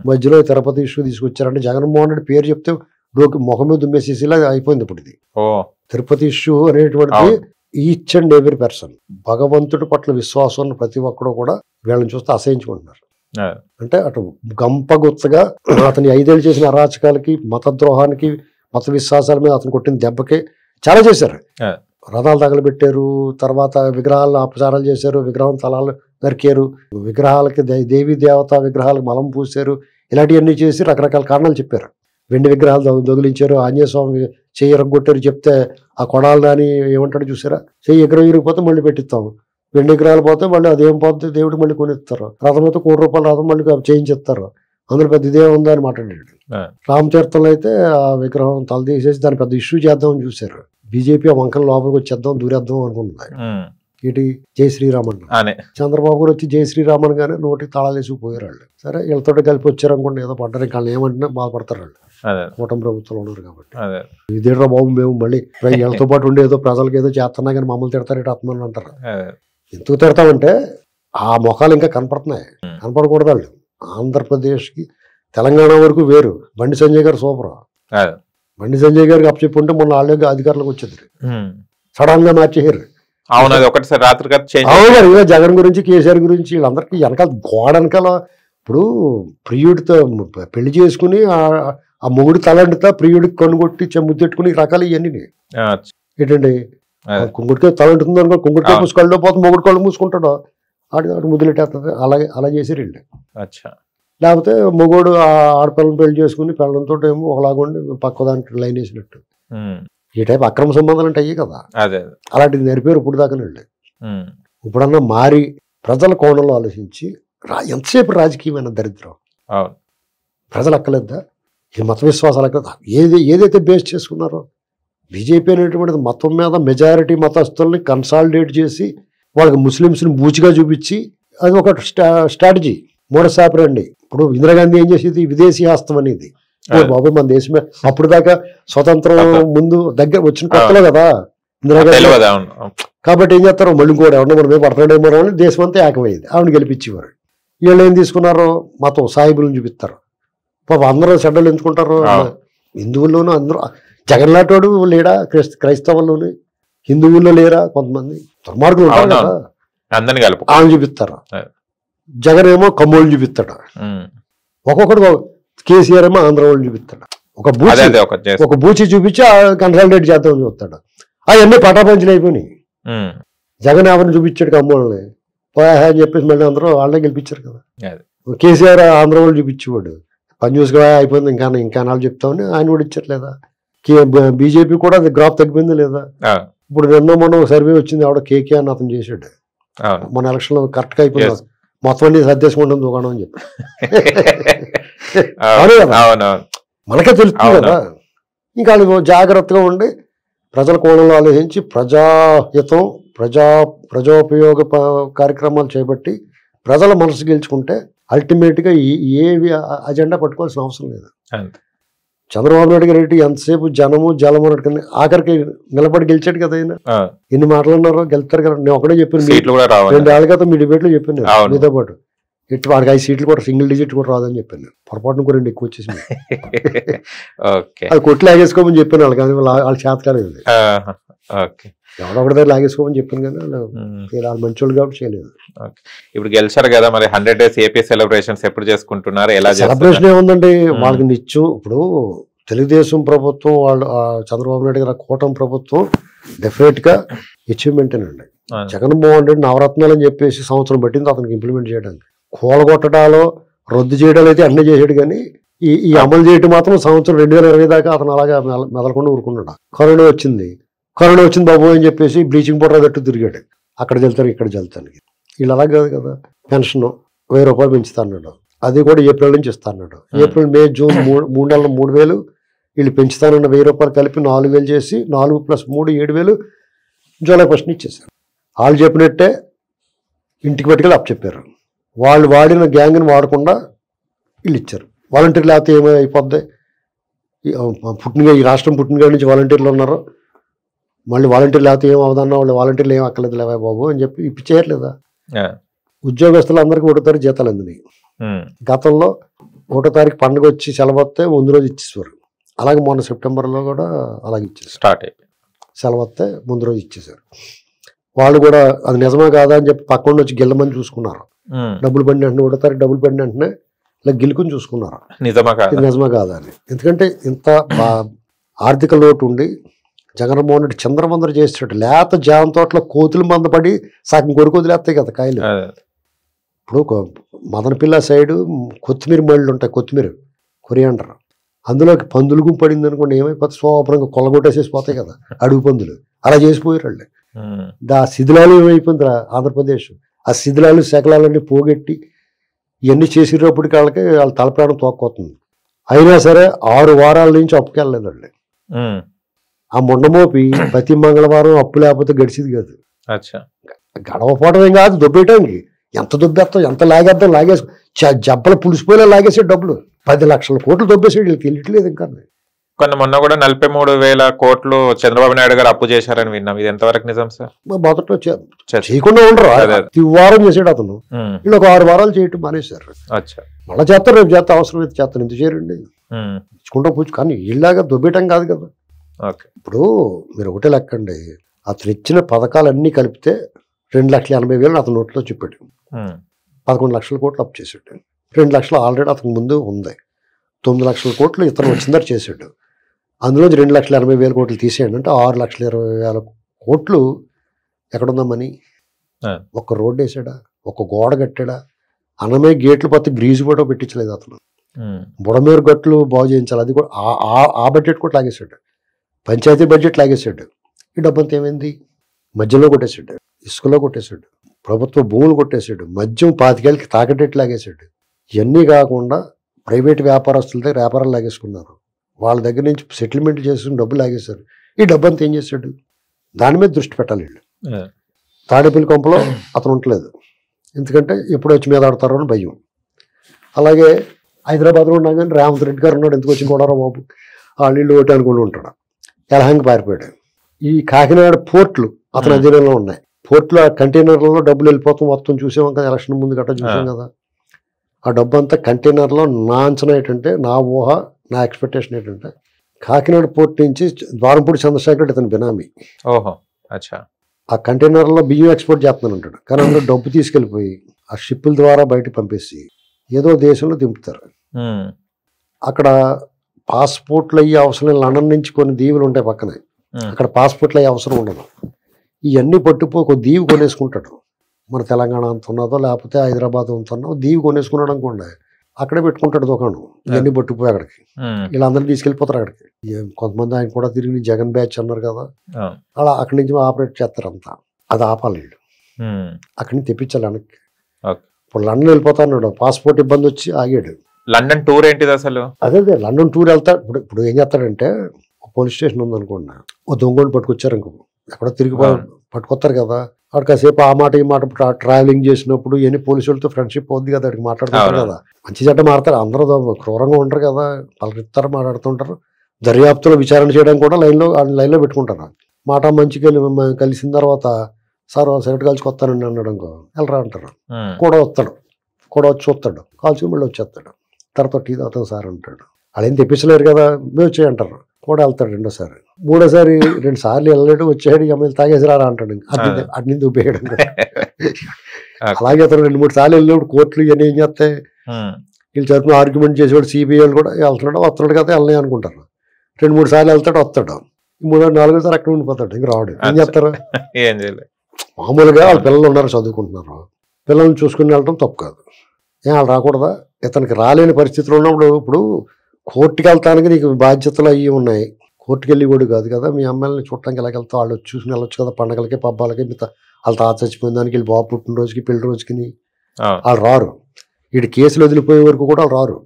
మధ్యలో తిరుపతి ఇష్యూ తీసుకొచ్చారంటే జగన్మోహన్ రెడ్డి పేరు చెప్తే ముఖం మీద దుమ్మేసేసిలా అయిపోయింది. ఇప్పుడు ఇది తిరుపతి ఇష్యూ అనేటువంటిది ఈచ్ అండ్ ఎవ్రీ పర్సన్ భగవంతుడి పట్ల విశ్వాసం ఉన్న ప్రతి ఒక్కడు కూడా వీళ్ళని చూస్తే అసహించుకుంటున్నారు. అంటే అటు గంపగుత్తగా అతని 5 ఏళ్ళు చేసిన అరాచకాలకి, మతద్రోహానికి, మత విశ్వాసాల మీద అతను కొట్టిన దెబ్బకి చాలా చేశారు. రథాలు తగలబెట్టారు, తర్వాత విగ్రహాలను అపచారాలు చేశారు, విగ్రహం తలాలు నరికారు, విగ్రహాలకి దేవీ దేవత విగ్రహాలకు మలం పూసారు. ఇలాంటివన్నీ చేసి రకరకాల కారణాలు చెప్పారు. వెండి విగ్రహాలు దొగిలించారు, ఆంజనేయ స్వామి చెయ్యి ఎరగొట్టారు చెప్తే ఆ కొడాలు దాని ఏమంటాడు చూసారా, చెయ్యి ఎగిరిపోతే మళ్ళీ పెట్టిస్తాము, వెండి విగ్రహాలు పోతే మళ్ళీ అదేం పోతే దేవుడికి మళ్ళీ కొనిస్తారు, రథం అయితే ₹1,00,000 రథం మళ్ళీ చేయించిస్తారు, అందులో పెద్ద ఇదే ఉందా అని మాట్లాడాడు. రామచరిత్రలో అయితే ఆ విగ్రహం తలదీసేసి దాన్ని పెద్ద ఇష్యూ చేద్దామని చూశారు. బీజేపీ ఆ వంకల లోపలికి వచ్చేద్దాం దూరేద్దాం అనుకుంటుంది. ఇటు జై శ్రీరామన్ చంద్రబాబు గారు వచ్చి జై శ్రీరామన్ గానే నోటికి తాళాలేసి పోయారు వాళ్ళు. సరే వీళ్ళతో కలిపి వచ్చారనుకోండి, ఏదో పడ్డారు, ఇంకా ఏమంటున్నా బాధపడతారు వాళ్ళు. కూటమి ప్రభుత్వంలో ఉన్నారు కాబట్టి. ఇదేట్రా బాబు మేము మళ్ళీ వీళ్ళతో పాటు ఉండి ఏదో ప్రజలకు ఏదో చేస్తున్నా కానీ మమ్మల్ని తిడతారు ఆత్మని అంటారు. ఎందుకు తిడతామంటే ఆ మొఖాలు ఇంకా కనపడుతున్నాయి. కనపడకూడదు వాళ్ళు. ఆంధ్రప్రదేశ్కి తెలంగాణ వరకు వేరు. బండి సంజయ్ గారు సూపర్. బండి సంజయ్ గారికి అప్పచెప్పుంటే మొన్న వాళ్ళ అధికారులకు వచ్చేది, సడన్ గా మార్చేసారు. జగన్ గురించి, కేసీఆర్ గురించి వీళ్ళందరికీ వెనకాల గోడ వెనకాల. ఇప్పుడు ప్రియుడితో పెళ్లి చేసుకుని ఆ మొగుడు తలండితే ప్రియుడికి కనుగొట్టి ముద్దెట్టుకుని రకాలు ఇవన్నీ ఏంటండి. కుంకుడికే తలంటుతుంది అనుకో, కుంకుడికే మూసుకళ్ళు పోతే మొగుడు కళ్ళు మూసుకుంటాడు, ఆడు ముద్దులెట్టేస్తుంది. అలా చేసారు వీళ్ళు. లేకపోతే మొగోడు ఆడపిల్లని పెళ్లి చేసుకుని పిల్లలతో ఏమో ఒకలాగుండి పక్క దానికి లైన్ వేసినట్టు. ఈ టైప్ అక్రమ సంబంధాలు అంటే అయ్యి కదా. అలాంటిది నేర్పారు ఇప్పుడు దాకా వెళ్ళి. ఇప్పుడన్నా మారి ప్రజల కోణంలో ఆలోచించి ఎంతసేపు రాజకీయమైన దరిద్రం ప్రజలు అక్కలేద్దా? ఈ మత విశ్వాసాలు అక్కడ ఏదైతే బేస్ చేసుకున్నారో బీజేపీ అనేటువంటిది మతం మీద మెజారిటీ మతస్థుల్ని కన్సాలిడేట్ చేసి వాళ్ళకి ముస్లిమ్స్ని బూచిగా చూపించి అది ఒక స్ట్రాటజీ. మూడసాపరండి. ఇప్పుడు ఇందిరాగాంధీ ఏం చేసేది విదేశీ హస్తం అనేది. బాబు మన దేశమే అప్పుడు దాకా స్వతంత్రం ముందు దగ్గర వచ్చిన కొత్తలో కదా ఇందిరాగాంధీ. కాబట్టి ఏం చేస్తారు, మళ్ళీ కూడా ఎవరన్నా మనం పడతాడేమో అని దేశం అంతా ఏకమైంది, ఆవిడ గెలిపించేవారు. వీళ్ళు ఏం తీసుకున్నారు, మతం సాయిబులను చూపిస్తారు. పాప అందరూ చెడ్డలు ఎంచుకుంటారు. హిందువుల్లోనూ అందరూ జగన్లాంటి లేడా, క్రైస్తవుల్లోని హిందువుల్లో లేరా కొంతమంది దుర్మార్గులు ఉంటారు కదా, ఆమె చూపిస్తారు. జగన్ ఏమో కమ్మోళ్ళు చూపిస్తాడు, ఒక్కొక్కడు. కేసీఆర్ ఏమో ఆంధ్ర వాళ్ళు చూపిస్తాడు. ఒక బూచి చూపించి కన్సల్టేట్ చేద్దామని చూస్తాడు. అవన్నీ పటాపంచులు అయిపోయినాయి. జగన్ ఎవరిని చూపించాడు కమ్మోళ్ళని పోయా అని చెప్పేసి మళ్ళీ అందరూ వాళ్ళే గెలిపించారు కదా. కేసీఆర్ ఆంధ్ర వాళ్ళు చూపించేవాడు, పని చూసుకురా అయిపోయింది ఇంకా నాలుగు చెప్తామని ఆయన కూడా ఇచ్చట్లేదా. బీజేపీ కూడా అది గ్రాఫ్ తగ్గిపోయింది లేదా. ఇప్పుడు మొన్న సర్వే వచ్చింది, ఆవిడ కేకే అని అతను చేసాడు. మన ఎలక్షన్ లో కరెక్ట్ గా అయిపోయింది, మొత్తం అన్ని సర్దేసుకుంటుంది దుకాణం అని చెప్పి. మనకే తెలుస్తుంది కదా. ఇంకా వాళ్ళు జాగ్రత్తగా ఉండి ప్రజల కోణంలో ఆలోచించి ప్రజాహితం ప్రజోపయోగ కార్యక్రమాలు చేపట్టి ప్రజల మనసు గెలుచుకుంటే అల్టిమేట్గా ఏవి అజెండా పట్టుకోవాల్సిన అవసరం లేదు. చంద్రబాబు నాయుడు గారు ఎంతసేపు జనము జలము అన్నట్టు ఆఖరికి నిలబడి గెలిచాడు కదా ఆయన. ఎన్ని మాటలు ఉన్నారో గెలుస్తారు కదా. నేను ఒకటే చెప్పాను, 2 ఏళ్ళ క్రితం మీ డిబేట్లో చెప్పాను మీతో పాటు. ఎట్టి వాడికి 5 సీట్లు కూడా సింగిల్ డిజిట్ కూడా రాదని చెప్పాను నేను. పొరపాటున కూడా 2 ఎక్కువ వచ్చేసింది. ఓకే. అది కొట్టి లాగేసుకోమని చెప్పాను వాళ్ళు, కానీ వాళ్ళు చేత కాలేదు. ఓకే. ఎవడో ఒకటి దగ్గర లాగేసుకోమని చెప్పాను కానీ వాళ్ళు మంచోళ్ళు కాబట్టి చేయలేదు. ఇప్పుడు గెలిచారు కదా, మరి 100 days ఏపీ సెలబ్రేషన్స్ ఎప్పుడు చేసుకుంటున్నారు, ఎలా సెలబ్రేషన్ ఏముందండి వాళ్ళకి నిత్యం. ఇప్పుడు తెలుగుదేశం ప్రభుత్వం వాళ్ళు చంద్రబాబు నాయుడు గారు కూటమి ప్రభుత్వం డెఫినెట్ గా అచీవ్మెంటేనండి. జగన్మోహన్ రెడ్డి నవరత్నాలు అని చెప్పేసి సంవత్సరం పట్టింది అతనికి ఇంప్లిమెంట్ చేయడానికి. కూలగొట్టడాలో రద్దు చేయడాలు అయితే అన్నీ చేసాడు, కానీ ఈ అమలు చేయడం మాత్రం సంవత్సరం 2020 దాకా అతను అలాగా మెదలకుండా ఊరుకున్నాడు. కరోనా వచ్చింది బాబు అని చెప్పేసి బ్లీచింగ్ పౌడర్ తట్టు తిరిగాడు. అక్కడ వెళ్తాను ఇక్కడ వెళ్తాను. వీళ్ళు అలా కాదు కదా. పెన్షన్ 1000 రూపాయలు పెంచుతా అన్నాడు, అది కూడా ఏప్రిల్ నుంచి ఇస్తా అన్నాడు. ఏప్రిల్ మే జూన్ 3 నెలలు 3000 వీళ్ళు పెంచుతానన్న 1000 రూపాయలు కలిపి 4000 చేసి 4 + 3 7000 జూలై 1st ఇచ్చేసారు. వాళ్ళు చెప్పినట్టే ఇంటికి పట్టుకెళ్ళి చెప్పారు. వాళ్ళు వాడిన గ్యాంగ్ని వాడకుండా వీళ్ళు ఇచ్చారు. వాలంటీర్లు లేకపోతే ఏమైపోద్ది? ఈ రాష్ట్రం పుట్టినగా నుంచి వాలంటీర్లు ఉన్నారు, మళ్ళీ వాలంటీర్లు లేకపోతే ఏమవుదన్నా వాళ్ళు వాలంటీర్లు ఏం అక్కర్లేదు లేవా బాబు అని చెప్పి ఇప్పించేయట్లేదా? ఉద్యోగస్తులు అందరికీ 1వ తారీఖు జీతాలు అందినాయి. గతంలో 1వ తారీఖు పండుగ వచ్చి సెలవు వస్తే ముందు రోజు ఇచ్చేసారు. అలాగే మొన్న సెప్టెంబర్లో కూడా అలాగే ఇచ్చేసారు. స్టార్ట్ అయిపోయి సెలవు వస్తే ముందు రోజు ఇచ్చేసారు. వాళ్ళు కూడా అది నిజమా కాదా అని చెప్పి పక్కన వచ్చి గిల్లమని చూసుకున్నారు. డబ్బులు పడిన వెంటనే 1వ తారీఖు డబ్బులు పడిన వెంటనే ఇలా గిలుకుని చూసుకున్నారు నిజమా కాదా అని. ఎందుకంటే ఇంత ఆర్థిక లోటు ఉండి జగన్మోహన్ రెడ్డి చంద్రమందరు చేసేటట్టు లేత జామ తోటలో కోతుల మంద పడి సగం కొరికి వదిలేస్తాయి కదా కాయలు. ఇప్పుడు మదనపిల్ల సైడు కొత్తిమీర మళ్ళు ఉంటాయి, కొత్తిమీర కొరియాండర్, అందులోకి పందులు గుంపు పడింది అనుకోండి ఏమైపోతుంది, శోభ్రంగా కొల్లగొట్టేసేసి పోతాయి కదా అడుగు పందులు. అలా చేసిపోయారు వాళ్ళు. ఆ శిథిలాలు ఏమైపోయిందిరా ఆంధ్రప్రదేశ్. ఆ శిథిలాలు శకలాలన్నీ పోగొట్టి ఇవన్నీ చేసేటప్పటికి వాళ్ళ తలప్రాణం తోక్కొస్తుంది. అయినా సరే 6 వారాల నుంచి అప్పుకెళ్ళలేదు వాళ్ళు. ఆ మొండమోపి ప్రతి మంగళవారం అప్పు లేకపోతే గడిచేది కాదు. గడవపోవడమేం కాదు, దొబ్బేయటానికి ఎంత దొబ్బేస్తాం, ఎంత లాగేద్దాం, లాగేసి జబ్బలు పులిసిపోయేలా లాగేసే డబ్బులు 10 లక్షల కోట్లు దొబ్బేసాడు. వీళ్ళకి తెలియట్లేదు ఇంకా. మొన్న కూడా 43,000 కోట్లు చంద్రబాబు నాయుడు గారు అప్పు చేశారని విన్నాం, ఇది ఎంతవరకు నిజం సార్? మొదట్లో చేయకుండా ఉండరు, ప్రతి వారం చేసాడు అతను. వీళ్ళు ఒక 6 వారాలు చేయటం మానేశారు. మళ్ళీ చేస్తారు, రేపు చేస్తే అవసరమైతే చేస్తారు, ఎందుకు చేయరండి ఇచ్చుకుంటా పూజ. కానీ వీళ్ళలాగా దొబ్బేయటం కాదు కదా. ఇప్పుడు మీరు ఒకటే లెక్కండి, అతను ఇచ్చిన పథకాలన్నీ కలిపితే 2,80,000 అతను నోట్లో చెప్పాడు. 11 లక్షల కోట్లు అప్పు చేశాడు. 2 లక్షలు ఆల్రెడీ అతనికి ముందు ఉంది. 9 లక్షల కోట్లు ఇతను వచ్చిందని చేశాడు. అందులోంచి 2,80,000 కోట్లు తీసేయండి అంటే 6,20,000 కోట్లు ఎక్కడుందా మనీ? ఒక రోడ్డు వేసాడా, ఒక గోడ కట్టాడా? అన్నమే గేట్లు పత్తి గ్రీజు కూడా పెట్టించలేదు అతను. బుడమేరు గట్లు బాగు చేయించాలి, అది కూడా ఆ బడ్జెట్ కూడా లాగేశాడు. పంచాయతీ బడ్జెట్ లాగేశాడు. ఈ డబ్బంతా ఏమైంది? మధ్యలో కొట్టేశాడు, ఇసుకలో కొట్టేశాడు, ప్రభుత్వ భూములు కొట్టేశాడు, మద్యం 25 ఏళ్ళకి తాకటెట్లు లాగేశాడు. ఇవన్నీ కాకుండా ప్రైవేట్ వ్యాపారస్తుల దగ్గర వ్యాపారాలు లాగేసుకున్నారు. వాళ్ళ దగ్గర నుంచి సెటిల్మెంట్ చేసుకుని డబ్బులు లాగేశారు. ఈ డబ్బంతా ఏం చేశాడు? దాని మీద దృష్టి పెట్టాలి వీళ్ళు. తాడేపల్లి కొంపలో అతను ఉండలేదు, ఎందుకంటే ఎప్పుడు వచ్చి మీద ఆడతారో అని భయం. అలాగే హైదరాబాద్లో ఉన్నా కానీ రేవంత్ రెడ్డి గారు ఉన్నాడు, ఎందుకు వచ్చి కొడారో బాబు వాళ్ళు ఇల్లు ఒకటి అనుకుని ఉంటాడు. ఎలహంగి పారిపోయాడు. ఈ కాకినాడ పోర్ట్లు అతని అధీనంలో ఉన్నాయి. పోర్ట్లో కంటైనర్లలో డబ్బులు వెళ్ళిపోతాం మొత్తం చూసాం కదా, ఎలక్షన్ ముందు గట్రా చూసాం కదా. ఆ డబ్బు అంతా కంటైనర్లో నా అంచనా ఏంటంటే, నా ఊహ, నా ఎక్స్పెక్టేషన్ ఏంటంటే, కాకినాడ పోర్ట్ నుంచి ద్వారంపూడి చంద్రశేఖర్ ఇతని బినామీ. ఆ కంటైనర్లో బియ్యం ఎక్స్పోర్ట్ చేస్తున్నాను అంటాడు, కానీ అందులో డబ్బు తీసుకెళ్ళిపోయి ఆ షిప్పుల ద్వారా బయటకు పంపేసి ఏదో దేశంలో దింపుతారు. అక్కడ పాస్పోర్ట్లు అయ్యే అవసరం, లండన్ నుంచి కొన్ని దీవులు ఉంటాయి పక్కనే, అక్కడ పాస్పోర్ట్లు అయ్యే అవసరం ఉండదు. ఇవన్నీ పట్టుపోయి ఒక దీవి కొనేసుకుంటాడు. మన తెలంగాణ అంత ఉన్నదో లేకపోతే హైదరాబాద్ అంత ఉన్నదో దీవి కొనేసుకున్నాడు అనుకోండి, అక్కడే పెట్టుకుంటాడు దుకాణం. ఇవన్నీ పట్టుకుపోయి అక్కడికి వీళ్ళందరినీ తీసుకెళ్ళిపోతారు అక్కడికి. కొంతమంది ఆయన కూడా తిరిగి జగన్ బ్యాచ్ అన్నారు కదా, అలా అక్కడి నుంచి ఆపరేట్ చేస్తారు అంతా. అది ఆపాలి వీళ్ళు, అక్కడి నుంచి తెప్పించాలి వెనక్కి. ఇప్పుడు లండన్ వెళ్ళిపోతా అన్నాడు, పాస్పోర్ట్ ఇబ్బంది వచ్చి ఆగాడు. లండన్ టూర్ ఏంటిది అసలు? అదే లండన్ టూర్ వెళ్తాడు. ఇప్పుడు ఏం చేస్తాడంటే, పోలీస్ స్టేషన్ ఉందనుకోండి, ఓ దొంగని పట్టుకొచ్చారు ఇంకో, ఎక్కడో తిరిగి పట్టుకొస్తారు కదా, వాడు కాసేపు ఆ మాట ఈ మాట ట్రావెలింగ్ చేసినప్పుడు ఇవన్నీ పోలీసులతో ఫ్రెండ్షిప్ అవుద్ది కదా, అక్కడికి మాట్లాడుతుంటారు కదా, మంచి చెడ్డ మాడతారు. అందరూ క్రూరంగా ఉంటారు కదా, పలకిస్తారు, మాట్లాడుతుంటారు. దర్యాప్తులో విచారణ చేయడానికి కూడా లైన్లో పెట్టుకుంటారు. మాట మంచిగా కలిసిన తర్వాత సార్ సైట్ కలిసి వస్తానండి అన్నాడు అనుకో, వెళ్ళరా అంటారు. కూడా వస్తాడు, కూడా వచ్చి చూస్తాడు, కాల్చుకుని మళ్ళీ వచ్చేస్తాడు. తర్వాత టీ తాగుతాం సార్ అంటాడు. వాళ్ళు ఏం తెప్పించలేరు కదా, మేము వచ్చాయి అంటారు. కూడా వెళ్తాడు రెండోసారి. మూడోసారి 2 సార్లు వెళ్ళాడు, వచ్చాడు, అమ్మాయిలు తాగేసి రారా అంటాడు. అటు నుంచి ఉపయోగం. అలాగే అతను 2-3 సార్లు వెళ్ళినప్పుడు కోర్టులు ఇవన్నీ ఏం చేస్తాయి, వీళ్ళు చదువుకుని ఆర్గ్యుమెంట్ చేసేవాడు సిబిఐ కూడా వెళ్తున్నాడు వస్తున్నాడు కదా వెళ్ళని అనుకుంటారు. 2-3 సార్లు వెళ్తాడు వస్తాడు, 3-4 సార్లు అక్కడ ఉండిపోతాడు, ఇంక రావడు. ఏం చేస్తారు, మామూలుగా వాళ్ళ పిల్లలు ఉన్నారు చదువుకుంటున్నారు, పిల్లల్ని చూసుకుని వెళ్ళడం తప్పు కాదు. వాళ్ళు రాకూడదా? ఇతనికి రాలేని పరిస్థితులు ఉన్నప్పుడు ఇప్పుడు కోర్టుకి వెళ్తానికి నీకు బాధ్యతలు అవి ఉన్నాయి, కోర్టుకి వెళ్ళి కూడా కాదు కదా, మీ అమ్మాయిని చూడటానికి ఎలా వెళ్తావు, వాళ్ళు చూసుకుని వెళ్ళొచ్చు కదా, పండగలకి పబ్బాలకి, వాళ్ళ తాత చచ్చిపోయిన దానికి వీళ్ళు బాబు పుట్టినరోజుకి పెళ్లి రోజుకి వాళ్ళు రారు. వీడి కేసులు వదిలిపోయే వరకు కూడా వాళ్ళు రారు,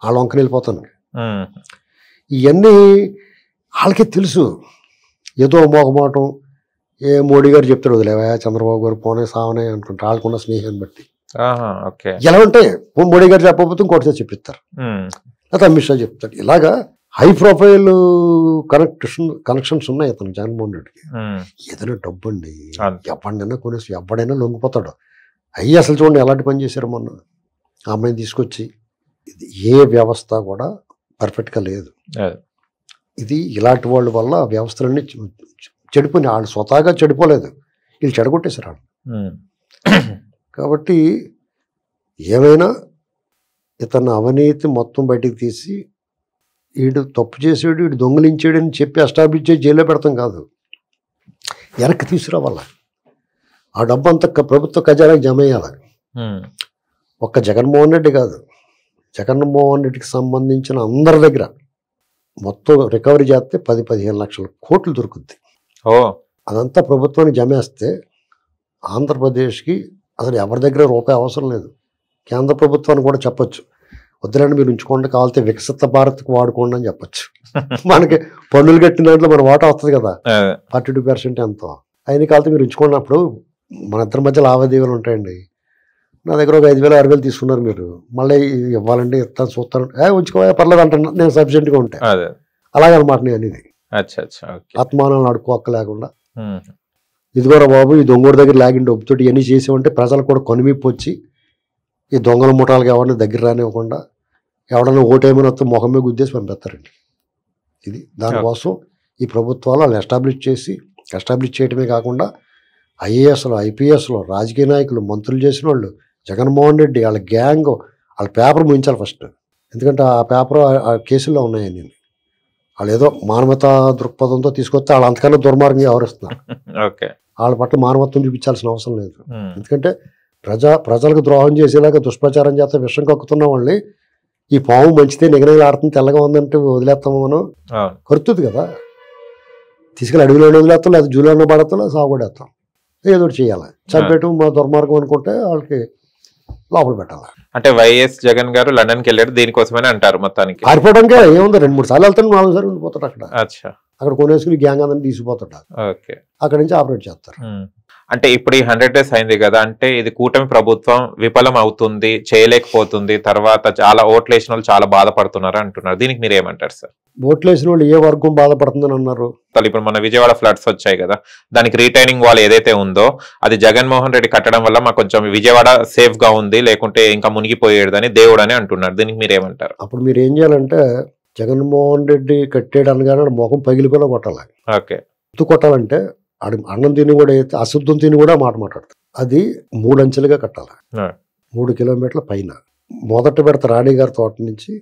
వాళ్ళు వంకని వెళ్ళిపోతాను. ఇవన్నీ వాళ్ళకి తెలుసు. ఏదో మోగమాటం, ఏ మోడీ గారు చెప్తాడు వదిలేవా, చంద్రబాబు గారు పోనే సావనే అనుకుంటారు, వాళ్ళకున్న స్నేహాన్ని బట్టి. ఎలా ఉంటే మోడీ గారు చెప్పకపోతే ఇంకోటి చెప్పిస్తారు, లేదా అమిత్ షా చెప్తాడు. ఇలాగా హై ప్రొఫైల్ కనెక్షన్స్ ఉన్నాయి అతను జగన్మోహన్ రెడ్డికి. ఏదైనా డబ్బు అండి, ఎవడైనా కొనేసి ఎవడైనా లొంగిపోతాడు. అయ్యి అసలు చూడండి ఎలాంటి పని చేశారు మొన్న, ఆ అమ్మాయిని తీసుకొచ్చి. ఇది ఏ వ్యవస్థ కూడా పర్ఫెక్ట్గా లేదు. ఇది ఇలాంటి వాళ్ళ వల్ల వ్యవస్థలన్నీ చెడిపోయి, వాళ్ళు స్వతహాగా చెడిపోలేదు, వీళ్ళు చెడగొట్టేశారు వాళ్ళు. కాబట్టి ఏమైనా ఇతను అవినీతి మొత్తం బయటికి తీసి వీడు తప్పు చేసాడు, వీడు దొంగలించాడని చెప్పి ఎస్టాబ్లిష్ చేసి జైల్లో పెడతాం కాదు, వెనక్కి తీసుకురావాల. ఆ డబ్బు అంతా ప్రభుత్వ ఖజానాకి జమ అయ్యాలి. ఒక్క జగన్మోహన్ రెడ్డి కాదు, జగన్మోహన్ రెడ్డికి సంబంధించిన అందరి దగ్గర మొత్తం రికవరీ చేస్తే 10-15 లక్షల కోట్లు దొరుకుద్ది. అదంతా ప్రభుత్వానికి జమేస్తే ఆంధ్రప్రదేశ్కి అసలు ఎవరి దగ్గర రూపాయి అవసరం లేదు. కేంద్ర ప్రభుత్వాన్ని కూడా చెప్పొచ్చు, వద్దులండి మీరు ఉంచుకోండి, కావాలంటే వికసిత భారత్కి వాడుకోండి అని చెప్పచ్చు. మనకి పన్నులు కట్టిన దాంట్లో మన వాటా వస్తుంది కదా, 42% ఎంతో, అయిన కావాలంటే మీరు ఉంచుకున్నప్పుడు మన ఇద్దరి మధ్య లావాదేవీలు ఉంటాయండి. నా దగ్గర ఒక 5,000-6,000 తీసుకున్నారు, మీరు మళ్ళీ ఇవ్వాలండి, ఇస్తాను చూస్తాను, ఉంచుకోవా పర్లేదు అంటున్నా నేను సఫిషియెంట్గా ఉంటాయి. అలాగనమాట నేను అనేది. ఆత్మానాలను అడుక్కోక్క లేకుండా, ఇదిగోరా బాబు ఈ దొంగోడి దగ్గర లాగిన డబ్బుతోటి ఇవన్నీ చేసామంటే ప్రజలు కూడా కొనిమిప్పు వచ్చి ఈ దొంగల ముఠాలకు ఎవరిని దగ్గర రానివ్వకుండా ఎవడన్నా ఓటేమని వస్తే ముఖం మీద గుద్దేసి పంపిస్తారండి. ఇది దానికోసం ఈ ప్రభుత్వాలు వాళ్ళు ఎస్టాబ్లిష్ చేయడమే కాకుండా ఐఏఎస్లు, ఐపీఎస్లు, రాజకీయ నాయకులు, మంత్రులు చేసిన వాళ్ళు, జగన్మోహన్ రెడ్డి వాళ్ళ గ్యాంగ్, వాళ్ళ పేపర్ ముయించాలి ఫస్ట్. ఎందుకంటే ఆ పేపర్ ఆ కేసుల్లో ఉన్నాయని వాళ్ళు ఏదో మానవతా దృక్పథంతో తీసుకొస్తే వాళ్ళు అంతకన్నా దుర్మార్గంగా వ్యవహరిస్తున్నారు. వాళ్ళ పట్ల మానవత్వం చూపించాల్సిన అవసరం లేదు. ఎందుకంటే ప్రజలకు ద్రోహం చేసేలాగా దుష్ప్రచారం చేస్తే విషం కక్కుతున్న వాళ్ళని ఈ పాము మంచిదే నిగనగలు ఆడుతుంది తెల్లగా ఉందంటే వదిలేస్తాము మనం, కరుతుంది కదా, తీసుకెళ్ళి అడవిలో వదిలేస్తాం, లేదా జూలో పడతాం, లేదా సాగుపడేస్తాం, ఏదో చేయాలి. చంపేయటం మా దుర్మార్గం అనుకుంటే వాళ్ళకి లోపల పెట్టాలి. అంటే వైఎస్ జగన్ గారు లండన్కి వెళ్ళారు దీనికోసమని అంటారు. మొత్తానికి పారిపోవడానికి ఏముంది, 2-3 సార్లు వెళ్తాను, 4 సార్లు ఉండిపోతాడు అక్కడ కొనేసుకుని గ్యాంగ్ అందరినీ తీసుకుపోతాడు. అక్కడ నుంచి ఆపరేట్ చేస్తారు. అంటే ఇప్పుడు ఈ 100 days అయింది కదా, అంటే ఇది కూటమి ప్రభుత్వం విఫలం అవుతుంది, చేయలేకపోతుంది, తర్వాత చాలా ఓట్లు వేసిన వాళ్ళు చాలా బాధపడుతున్నారు అంటున్నారు. దీనికి మీరు ఏమంటారు సార్? ఓట్లు వేసిన వాళ్ళు ఏ వర్గం బాధపడుతుందని అన్నారు? ఇప్పుడు మన విజయవాడ ఫ్లడ్స్ వచ్చాయి కదా, దానికి రిటైనింగ్ వాల్ ఏదైతే ఉందో అది జగన్మోహన్ రెడ్డి కట్టడం వల్ల మాకు కొంచెం విజయవాడ సేఫ్ గా ఉంది, లేకుంటే ఇంకా మునిగిపోయేదని దేవుడు అని అంటున్నారు. దీనికి మీరు ఏమంటారు? అప్పుడు మీరు ఏం చేయాలంటే జగన్మోహన్ రెడ్డి కట్టాడు అనగానే ముఖం పగిలిపోయినా కొట్టాలి. ఎందుకు కొట్టాలంటే అన్నం తిని కూడా అయితే అశుద్ధం తిని కూడా మాట్లాడతారు. అది 3 అంచెలుగా కట్టాలి, 3 కిలోమీటర్ల పైన. మొదట పెడత రాణిగారి తోట నుంచి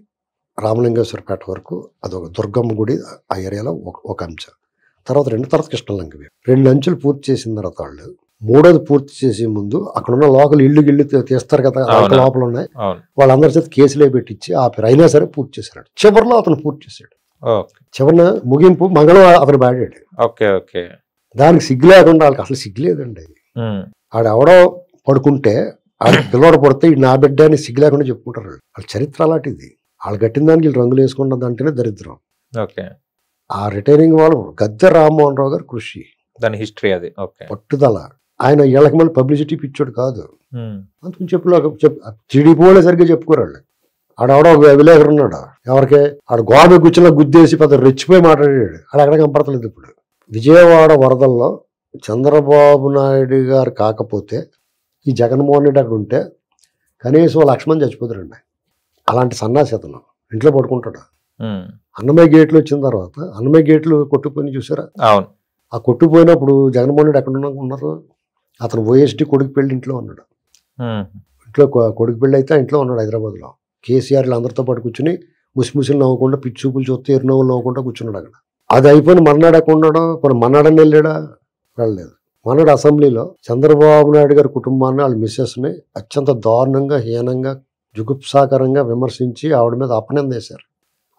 రామలింగేశ్వరపేట వరకు అదొక దుర్గమ్మ గుడి, ఆ ఏరియాలో ఒక అంచె, తర్వాత కృష్ణలంక 2 అంచెలు పూర్తి చేసిన తర్వాత వాళ్ళు 3వది పూర్తి చేసే ముందు అక్కడున్న లోకల్ ఇల్లు తీస్తారు కదా, లోపల ఉన్నాయి, వాళ్ళందరి చేత కేసులే పెట్టించి ఆపారు. అయినా సరే పూర్తి చేశాడు. చివరిలో అతను పూర్తి చేశాడు. చివరిన ముగింపు మంగళవారం అతను బాడాడు. దానికి సిగ్గు లేకుండా వాళ్ళకి అసలు సిగ్గు లేదండి. ఆడెవడో పడుకుంటే ఆడ పిల్లవాడు పడితే ఈ నా బిడ్డ అని సిగ్గు లేకుండా చెప్పుకుంటారు. వాళ్ళ చరిత్ర అలాంటిది. వాళ్ళు కట్టిన దానికి వీళ్ళు రంగులు వేసుకున్నది అంటేనే దరిద్రం. ఆ రిటైనింగ్ వాళ్ళు గద్దె రామ్మోహన్ రావు గారు కృషి, దాని హిస్టరీ అది పట్టుదల. ఆయన వీళ్ళకి మళ్ళీ పబ్లిసిటీ పిచ్చోడు కాదు. అందుకని టీడీపీ వాళ్ళే సరిగ్గా చెప్పుకోరాళ్ళు. ఆడెవడో ఒక విలేకరు ఉన్నాడు, ఎవరికే ఆడ గోడ గుచ్చిలో గుద్దేసి పెద్ద రెచ్చిపోయి మాట్లాడాడు. ఆడ కనపడతలేదు. ఇప్పుడు విజయవాడ వరదల్లో చంద్రబాబు నాయుడు గారు కాకపోతే ఈ జగన్మోహన్ రెడ్డి అక్కడ ఉంటే కనీసం 1,00,000 మంది చచ్చిపోతారండి. అలాంటి సన్నాసి అతను ఇంట్లో పడుకుంటాడు. ఉమ్. అన్నమయ్య గేట్లు వచ్చిన తర్వాత అన్నమయ్య గేట్లు కొట్టుకుపోయి చూసారా? అవును. ఆ కొట్టుకుపోయినప్పుడు జగన్మోహన్ రెడ్డి ఎక్కడ ఉన్నారు? అతను ఓఎస్డి కొడుకు పెళ్లి ఇంట్లో ఉన్నాడు. ఉమ్. ఇంట్లో కొడుకు పెళ్లి అయితే ఇంట్లో ఉన్నాడు హైదరాబాద్లో. కేసీఆర్లు అందరితో పాటు కూర్చుని ముసిముసిలు నవ్వకుండా పిచ్చి చూపులు చూస్తే ఎరునవ్వులు నవ్వకుండా కూర్చున్నాడు అక్కడ. అది అయిపోయిన మన్నాడు ఎక్కడ ఉన్నాడు? కొన్ని మన్నాడని వెళ్ళాడా? వెళ్ళలేదు. మన్నాడు అసెంబ్లీలో చంద్రబాబు నాయుడు గారి కుటుంబాన్ని వాళ్ళ మిస్సెస్ని అత్యంత దారుణంగా హీనంగా జుగుప్సాకరంగా విమర్శించి ఆవిడ మీద అపనింద వేశారు.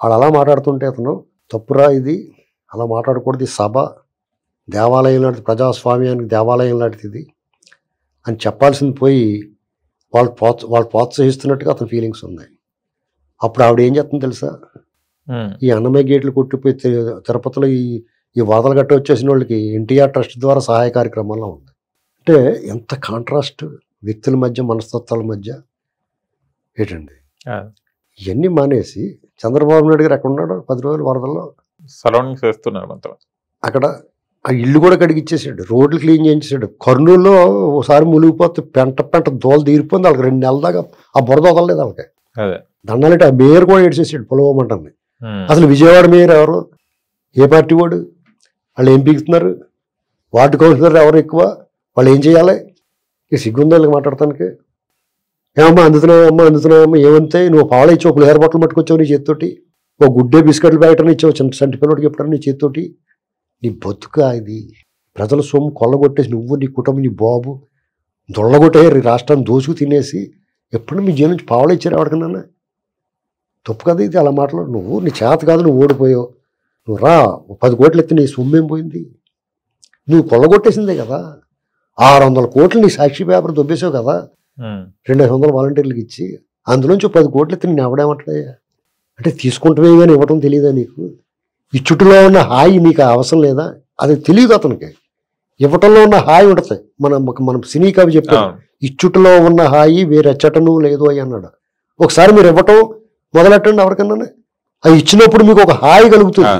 వాళ్ళు అలా మాట్లాడుతుంటే అతను తప్పురా ఇది, అలా మాట్లాడకూడదు, ఈ సభ దేవాలయం లాంటిది, ప్రజాస్వామ్యానికి దేవాలయం లాంటిది అని చెప్పాల్సింది పోయి వాళ్ళు ప్రోత్సహిస్తున్నట్టుగా అతని ఫీలింగ్స్ ఉన్నాయి. అప్పుడు ఆవిడ ఏం చేస్తుంది తెలుసా? ఈ అన్నమయ్య గేట్లు కొట్టిపోయి తిరుపతిలో ఈ వరదలు గట్ట వచ్చేసిన వాళ్ళకి ఎన్టీఆర్ ట్రస్ట్ ద్వారా సహాయ కార్యక్రమాల్లో ఉంది. అంటే ఎంత కాంట్రాస్ట్ వ్యక్తుల మధ్య, మనస్తత్వాల మధ్య ఏంటండి. ఇవన్నీ మానేసి చంద్రబాబు నాయుడు గారు ఎక్కడ ఉన్నాడు? 10 రోజులు వరదల్లో సరౌండింగ్స్ వేస్తున్నారు మొత్తం. అక్కడ ఆ ఇల్లు కూడా కడిగిచ్చేసాడు, రోడ్లు క్లీన్ చేయించేసాడు. కర్నూలులో ఒకసారి మునిగిపోతే పెంట దోలు తీరిపోయింది. వాళ్ళకి 2 నెలల దాకా ఆ బురద వదలలేదు వాళ్ళకి. దండాలంటే ఆ మేయర్ కూడా ఏడ్చేసాడు పొలవమంటాన్ని. అసలు విజయవాడ మేయర్ ఎవరు? ఏ పార్టీ వాడు? వాళ్ళు ఏం పీకుతున్నారు? వార్డు కౌన్సిలర్ ఎవరు ఎక్కువ? వాళ్ళు ఏం చేయాలి? ఈ సిగ్గుందా మాట్లాడటానికి? ఏమమ్మా అందుతున్నాయమ్మా ఏమంతే? నువ్వు పాలు ఇచ్చావు, ఒక లేరు బట్టలు పట్టుకొచ్చావు నీ చేతితోటి, ఒక గుడ్డే బిస్కెట్లు ప్యాకెట్ని ఇచ్చావు సంటి పిల్లడికి ఎప్పుడన్నా నీ చేతితోటి. నీ బతుక ఇది. ప్రజల సొమ్ము కొల్లగొట్టేసి నువ్వు, నీ కుటుంబం, నీ బాబు దొల్లగొట్టారు, రాష్ట్రాన్ని దోచుకు తినేసి ఎప్పుడు మీ జైలు నుంచి పావులు ఇచ్చారు ఎవరికన్నా? తప్పు కదా ఇది అలా మాట్లాడు. నువ్వు నీ చేత కాదు, నువ్వు ఓడిపోయావు, నువ్వు రా 10 కోట్లు ఎత్తి నీ సొమ్మేం పోయింది? నువ్వు కొల్లగొట్టేసిందే కదా. 600 కోట్లు నీ సాక్షి పేపర్ దొబ్బేసావు కదా 200 వాలంటీర్లకు ఇచ్చి. అందులోంచి 10 కోట్లు ఎత్తి నేను ఎవడేమంటాడయ్యా? అంటే తీసుకుంటమే కానీ ఇవ్వటం తెలియదా నీకు? ఈ చుట్టులో ఉన్న హాయి నీకు అవసరం లేదా? అది తెలియదు అతనికి. ఇవ్వటంలో ఉన్న హాయి ఉంటుంది. మనం సినీ కవి చెప్పాడు, ఇచ్చుటలో ఉన్న హాయి వేరెచ్చటను లేదు అయ్యి అన్నాడు. ఒకసారి మీరు ఇవ్వటం మొదలెట్టండి ఎవరికన్నా. అది ఇచ్చినప్పుడు మీకు ఒక హాయి కలుగుతుంది.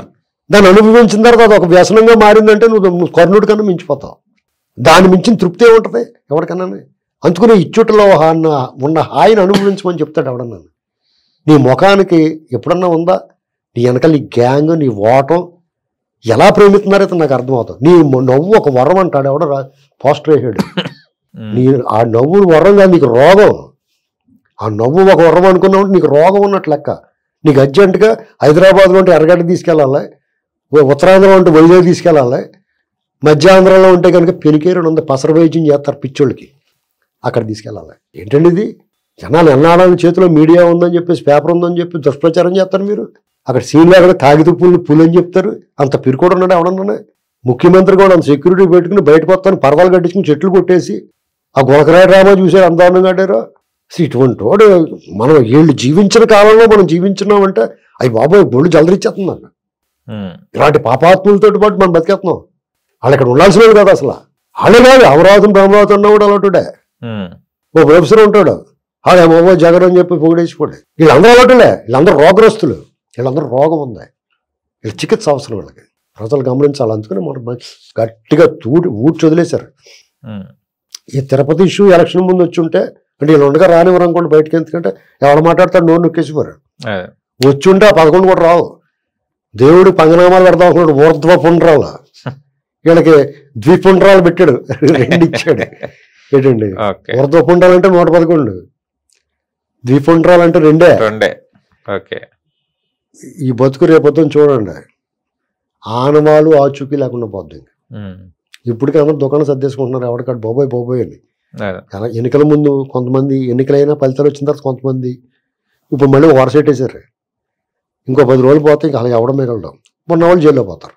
దాన్ని అనుభవించిన తర్వాత అది ఒక వ్యసనంగా మారిందంటే నువ్వు కర్ణుడి కన్నా మించిపోతావు. దాన్ని మించిన తృప్తి ఏముంటుంది ఎవరికన్నా? అందుకని ఇచ్చుటలో ఉన్న హాయిని అనుభవించమని చెప్తాడు ఎవడన్నా. నీ ముఖానికి ఎప్పుడన్నా ఉందా? నీ వెనకాల నీ గ్యాంగ్, నీ ఓటం ఎలా ప్రేమిస్తున్నారైతే నాకు అర్థమవుతుంది. నీ నవ్వు ఒక వరం అంటాడు ఎవడ పోస్టర్ వేసాడు. నీ ఆ నవ్వు వరం కాదు, నీకు రోగం. ఆ నవ్వు ఒక వరం అనుకున్నావు, నీకు రోగం ఉన్నట్టు లెక్క. నీకు అర్జెంటుగా హైదరాబాద్లో ఉంటే ఎర్రగడ్డ తీసుకెళ్ళాలి, ఉత్తరాంధ్రలో ఉంటే వైజాగ్ తీసుకెళ్ళాలి, మధ్యాంధ్రలో ఉంటే కనుక పెరికేరు ఉంది, పసర వైద్యం చేస్తారు పిచ్చోళ్ళకి, అక్కడ తీసుకెళ్ళాలి. ఏంటండి ఇది? జనాలు ఎన్నాళ్ళని చేతిలో మీడియా ఉందని చెప్పేసి, పేపర్ ఉందని చెప్పి దుష్ప్రచారం చేస్తారు మీరు. అక్కడ సీన్ లేకుండా కాగిత పులు అని చెప్తారు. అంత పిరుకోడు ఉన్నాడు ఎవడన్నా? ముఖ్యమంత్రి కూడా అంత సెక్యూరిటీ పెట్టుకుని బయటకు వస్తాను పరదాలు కట్టించుకుని చెట్లు కొట్టేసి ఆ గులకరాయ డ్రామా చూసారు అంత దారుణంగా ఆడారు. ఇటువంటి వాడు మనం వీళ్ళు జీవించిన కాలంలో మనం జీవించున్నామంటే అవి బాబోయ్ బొళ్ళు జలరిచ్చేస్తుంది అన్న. ఇలాంటి పాపాత్ములతో పాటు మనం బతికేస్తున్నాం. వాళ్ళు ఇక్కడ ఉండాల్సిన వాళ్ళు కాదు అసలు. వాళ్ళే కాదు, అమరావతి ఉన్నవాడు అలాంటిడే. ఓ ప్రొఫెసర్ ఉంటాడు, ఆడేమో జగన్ అని చెప్పి పొగిడేసిపోయి. వీళ్ళందరూ అలాంటిలే, వీళ్ళందరూ రోగగ్రస్తులు, వీళ్ళందరూ రోగం ఉంది, వీళ్ళ చికిత్స అవసరం వాళ్ళకి. ప్రజలు గమనించాలి. అందుకని మనం గట్టిగా ఊడ్చి వదిలేశారు. ఈ తిరుపతి ఇష్యూ ఎలక్షన్ ముందు వచ్చి ఉంటే అంటే వీళ్ళు ఉండగా రానివ్వరు అనుకోండి బయటకి. ఎందుకంటే ఎవరు మాట్లాడతారు నోరు నొక్కేసిపోరు. వచ్చి ఉంటే ఆ 11 కూడా రావు. దేవుడు పంగనామాలు పెడదాం అనుకున్నాడు, ఊర్ధ్వ పుండ్రాల, వీళ్ళకి ద్విపుండ్రాలు పెట్టాడు, 2 ఇచ్చాడు. ఏంటండి ఊర్ధ్వ పుండ్రాలు అంటే 111, ద్విపుండ్రాలు అంటే 2. ఈ బతుకు రేపొద్దున చూడండి, ఆనవాలు ఆచూకీ లేకుండా పోద్ది. ఇప్పటికీ అందరూ దుకాణం సర్దేసుకుంటున్నారు ఎవరికాడు బాబోయ్ అని. ఎన్నికల ముందు కొంతమంది, ఎన్నికలైనా ఫలితాలు వచ్చిన తర్వాత కొంతమంది, ఇప్పుడు మళ్ళీ వరసెట్టేశారు. ఇంకో 10 రోజులు పోతే ఇంకా అలా ఎవడం మిగలడం. మొన్న వాళ్ళు జైల్లో పోతారు.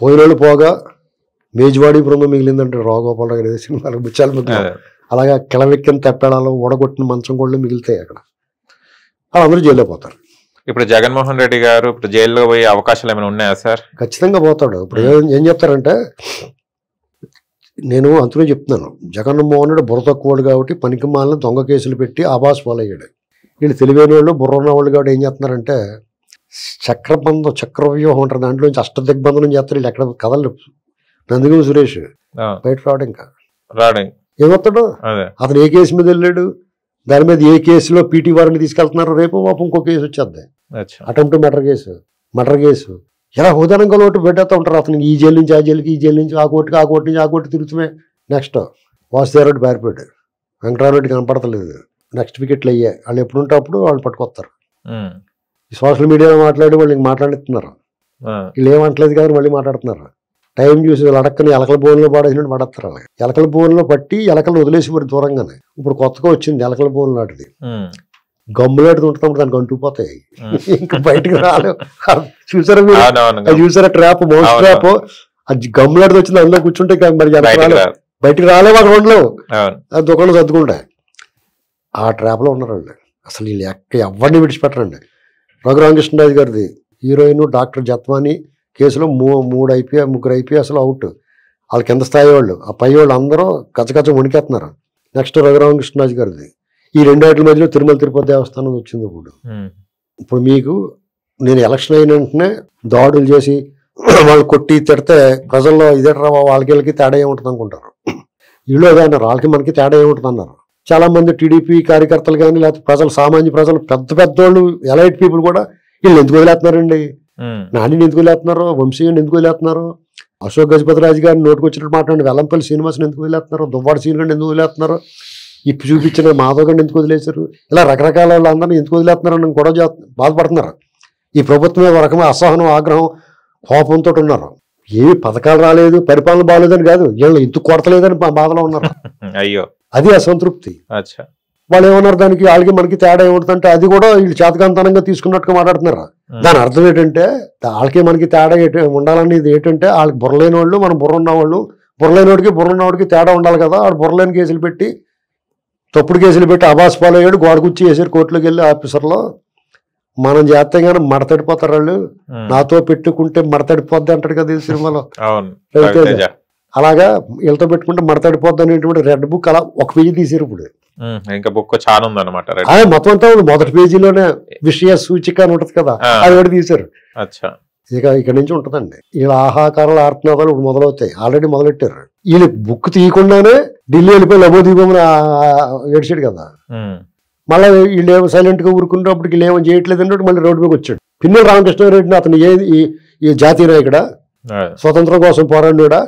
పోయిన వాళ్ళు పోగా మేజువాడి బృందం మిగిలిందంటే రావుగోపాలరావు గారి సినిమాలకు ముత్యాల ముగ్గులు, అలాగా కిలవెక్కిన తెప్పాడాలు ఓడగొట్టిన మంచం కూడా మిగులుతాయి అక్కడ. వాళ్ళందరూ జైల్లో పోతారు. ఇప్పుడు జగన్మోహన్ రెడ్డి గారు ఇప్పుడు జైల్లో పోయే అవకాశాలు ఏమైనా ఉన్నాయా సార్? ఖచ్చితంగా పోతాడు. ఇప్పుడు ఏం చెప్తారంటే, నేను అంతలో చెప్తున్నాను, జగన్మోహన్ రెడ్డి బుర్ర తక్కువడు కాబట్టి పనికి మాలిన దొంగ కేసులు పెట్టి ఆభాస్ పాలయ్యాడు. వీళ్ళు తెలివైన వాళ్ళు, బుర్ర ఉన్న వాళ్ళు కాబట్టి ఏం చేస్తున్నారంటే చక్రవ్యూహం అంటారు, దాంట్లోంచి అష్టదిగ్బంధనం చేస్తారు. వీళ్ళు ఎక్కడ కదలరు. నందిగం సురేష్ బయట రావడం ఇంకా ఏమవుతాడు? అదే అతను ఏ కేసు మీద వెళ్ళాడు, దాని మీద ఏ కేసులో పీటీ వారిని తీసుకెళ్తున్నారు, రేపు పాపం ఇంకో కేసు వచ్చేద్ది, అచ్చా అటెంప్ట్ మర్డర్ కేసు. ఇలా హోదానంగా లోటు పెట్టేస్తూ ఉంటారు అతనికి. ఈ జైలు నుంచి ఆ జైలుకి, ఈ జైలు నుంచి ఆ కోర్టుకి, ఆ కోర్టు నుంచి ఆ కోర్టు తిరుగుతుమే. నెక్స్ట్ వాసుదేవరెడ్డి పారిపోయాడు, వెంకటరామరెడ్డి కనపడతలేదు, నెక్స్ట్ వికెట్లు అయ్యాయి. వాళ్ళు ఎప్పుడుంటే అప్పుడు వాళ్ళు పట్టుకొస్తారు. సోషల్ మీడియాలో మాట్లాడి వాళ్ళు ఇంక మాట్లాడుతున్నారు, వీళ్ళు ఏమంటలేదు కానీ మళ్ళీ మాట్లాడుతున్నారు. టైం చూసి వీళ్ళు అడక్కని ఎలకల బోన్లో పడేసినట్టు పడేస్తారు. అలాగే ఎలకల బోన్లో పట్టి ఎలకలు వదిలేసి మరి దూరంగానే. ఇప్పుడు కొత్తగా వచ్చింది ఎలకల బోన్ లాంటిది, గమ్ములాంటిది ఉంటుంది, దానికి అంటుకుపోతాయి, ఇంకా బయటకు రాలేవు. చూసారా మీరు? అది చూసారా ట్రాప్, మౌస్ ట్రాప్, అది గమ్ములాంటిది వచ్చింది, అందులో కూర్చుంటే మరి బయటకు రాలేవు, అక్కడ ఉండలేవు, అది దుకాణం సర్దుకుంటాయి. ఆ ట్రాప్లో ఉన్నారు వాళ్ళు. అసలు వీళ్ళు ఎవరిని విడిచిపెట్టరండి. రఘురామకృష్ణరాజు గారిది హీరోయిన్ డాక్టర్ జత్వాని కేసులో ముగ్గురు ఐపీఎస్లు అవుట్. వాళ్ళ కింద స్థాయి వాళ్ళు, ఆ పై వాళ్ళు అందరూ కచ్చకచ్చ వణికేస్తున్నారు. నెక్స్ట్ రఘురామకృష్ణరాజు గారిది. ఈ రెండేట్ల మధ్యలో తిరుమల తిరుపతి దేవస్థానం వచ్చింది. ఇప్పుడు మీకు నేను ఎలక్షన్ అయిన వెంటనే దాడులు చేసి వాళ్ళు కొట్టి తిడితే ప్రజల్లో ఇదేట్రా వాళ్ళకి తేడా ఏముంటుంది అనుకుంటారు. వీళ్ళు అదే అన్నారు, వాళ్ళకి మనకి తేడా ఏముంటుంది అన్నారు. చాలా మంది టీడీపీ కార్యకర్తలు కానీ లేకపోతే ప్రజలు, సామాన్య ప్రజలు, పెద్ద వాళ్ళు, ఎలైట్ పీపుల్ కూడా వీళ్ళు ఎందుకు వదిలేస్తున్నారండి, నానిని ఎందుకు వదిలేస్తున్నారు, వంశీని ఎందుకు వదిలేస్తున్నారు, అశోక్ గజపతిరాజు గారిని నోటుకు వచ్చినట్టు మాట్లాడి వెల్లంపల్లి శ్రీనివాసుని ఎందుకు వదిలేస్తున్నారు, దువ్వాడ శ్రీనివాసుని ఎందుకు వదిలేస్తున్నారు, ఇప్పు చూపించిన మాధవ్ గారిని ఎందుకు వదిలేశారు, ఇలా రకరకాల వాళ్ళందరినీ ఎందుకు వదిలేస్తున్నారు అని కూడా బాధపడుతున్నారు. ఈ ప్రభుత్వం మీద రకమైన అసహనం, ఆగ్రహం, కోపంతో ఉన్నారు. ఏమి పథకాలు రాలేదు, పరిపాలన బాగలేదని కాదు, వీళ్ళు ఎందుకు కొడతలేదని బాధలో ఉన్నారు. అయ్యో, అది అసంతృప్తి. వాళ్ళు ఏమన్నారు, దానికి వాళ్ళకి మనకి తేడా ఏముంటుందంటే అది కూడా వీళ్ళు చేతకాంతనంగా తీసుకున్నట్టుగా మాట్లాడుతున్నారు. దాని అర్థం ఏంటంటే వాళ్ళకి మనకి తేడా ఉండాలనేది ఏంటంటే వాళ్ళకి బుర్రలేని వాళ్ళు, మనం బుర్ర ఉన్నవాళ్ళు, బుర్రలేనివాడికి బుర్ర ఉన్నవాడికి తేడా ఉండాలి కదా. వాడు బుర్రలేని కేసులు పెట్టి, తప్పుడు కేసులు పెట్టి అబాస్ పాలు అయ్యాడు, గోడకుచ్చి వేసారు కోర్టులోకి వెళ్ళి ఆఫీసర్లో. మనం చేస్తేగానే మడతడిపోతారు వాళ్ళు. నాతో పెట్టుకుంటే మడతడిపోద్ది అంటాడు కదా ఈ సినిమాలో. అలాగా వీళ్ళతో పెట్టుకుంటే మడతడిపోద్ది అనేటువంటి రెడ్ బుక్ అలా ఒక పేజీ తీసారు. ఇప్పుడు ఇంకా బుక్ చాలా ఉందన్నమాట. మొత్తం అంతా మొదటి పేజీలోనే విషయ సూచిక అని ఉంటది కదా, అది కూడా తీశారు. ఇక ఇక్కడ నుంచి ఉంటదండి. వీళ్ళ ఆహాకారాలు, ఆర్తనాదాలు ఇప్పుడు మొదలవుతాయి, ఆల్రెడీ మొదలెట్టారు. వీళ్ళు బుక్ తీయకుండానే ఢిల్లీ వెళ్ళిపోయి లబోదీపం ఏడ్చాడు కదా. మళ్ళీ వీళ్ళు ఏమో సైలెంట్ గా ఊరుకున్నప్పుడు వీళ్ళు ఏమో చేయట్లేదు అంటే మళ్ళీ రోడ్డు మీద వచ్చాడు. పిన్నెల రామకృష్ణారెడ్డిని అతను ఈ జాతీయ నాయకుడా, స్వతంత్రం కోసం పోరాడినాడా,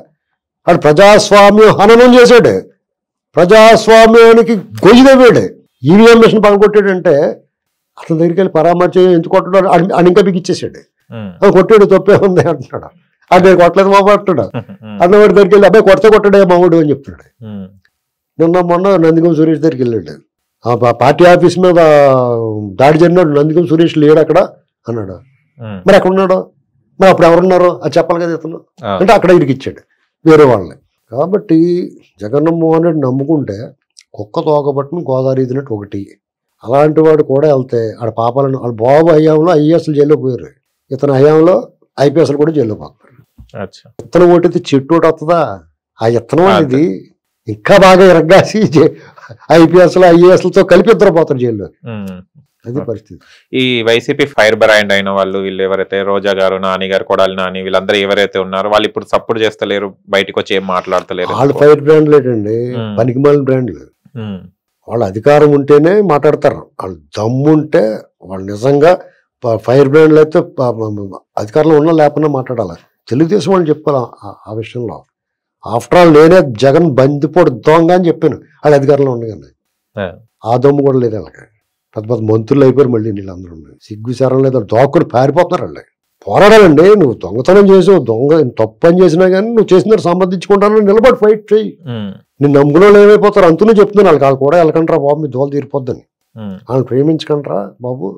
వాడు ప్రజాస్వామ్యం హననం చేశాడు, ప్రజాస్వామ్యానికి గొయ్యి తవ్వాడు, ఈవీఎం మిషన్ పగలగొట్టాడంటే అతని దగ్గరికి వెళ్ళి పరామర్శ ఎందుకు కొట్టాడు అని ఇంకా బిగిచ్చేసాడు. కొట్టాడు, తప్పే ఉంది అంటున్నాడు. అది నేను కొట్టలేదు మా అంటున్నాడు. అన్నవాడి దగ్గరికి వెళ్ళి అబ్బాయి కొడితే కొట్టాడే మావుడు అని చెప్తున్నాడు. మొన్న నందిగం సురేష్ దగ్గరికి వెళ్ళాడు. ఆ పార్టీ ఆఫీస్ మీద దాడి జరిగినాడు, నందిగం సురేష్ లేడు అక్కడ అన్నాడు. మరి ఎక్కడ ఉన్నాడు, మరి అప్పుడు ఎవరున్నారో అది చెప్పాలి కదా ఇతను అంటే అక్కడ ఇరికిచ్చాడు వేరే వాళ్ళని. కాబట్టి జగన్మోహన్ రెడ్డి నమ్ముకుంటే కుక్క తోకబట్టును గోదావరి ఇదినట్టు ఒకటి. అలాంటి వాడు కూడా వెళ్తే ఆడ పాపాలను, వాళ్ళ బాబు హయాంలో ఐఏఎస్లు జైల్లో పోయారు, ఇతని హయాంలో ఐపీఎస్లు కూడా జైల్లో పోతారు. ఇత్తనం ఓటితే చెట్టు ఒకటి వస్తుందా, ఆ ఇత్తనం అనేది ఇంకా బాగా ఎరగాసి ఐపీఎస్లు ఐఏఎస్లతో కలిపి ఇద్దరు పోతారు జైల్లో. అది పరిస్థితి. ఈ వైసీపీ ఫైర్ బ్రాండ్ అయిన వాళ్ళు, వీళ్ళు ఎవరైతే రోజా గారు, నాని గారు, కొడాలి నాని, వీళ్ళందరూ ఎవరైతే ఉన్నారో వాళ్ళు ఇప్పుడు సపోర్ట్ చేస్తలేరు, బయటకు వచ్చి ఏం మాట్లాడతలేరు. వాళ్ళు ఫైర్ బ్రాండ్ లేదండి, పనికిమాలిన బ్రాండ్లు. వాళ్ళ అధికారం ఉంటేనే మాట్లాడతారు, వాళ్ళు దమ్ము ఉంటే వాళ్ళు నిజంగా ఫైర్ బ్రాండ్లు అయితే అధికారంలో ఉన్నా లేకపోయినా మాట్లాడాలి. తెలుగుదేశం వాళ్ళు చెప్పాలి ఆ విషయంలో. ఆఫ్టర్ ఆల్ నేనే జగన్ బందిపోడు దొంగ అని చెప్పాను వాళ్ళ అధికారంలో ఉండగానే. ఆ దమ్ము కూడా లేదు వాళ్ళకి. పెద్ద పెద్ద మంత్రులు అయిపోయారు మళ్ళీ వీళ్ళందరూ. సిగ్గు శరం లేదా దోక్కుని పారిపోతున్నారు వాళ్ళు. పోరాడాలండి, నువ్వు దొంగతనం చేసావు, తప్పు పని చేసినా కానీ నువ్వు చేసిన సమర్థించుకుంటాను, నిలబడి ఫైట్ చేయి. నేను నమ్ముకున్న వాళ్ళు ఏమైపోతారు అంతనే చెప్తున్నాను వాళ్ళకి. వాళ్ళు కూడా వెళ్ళకంటారా బాబు, మీ దోలు తీరిపోద్దని. వాళ్ళని ప్రేమించకంటారా బాబు,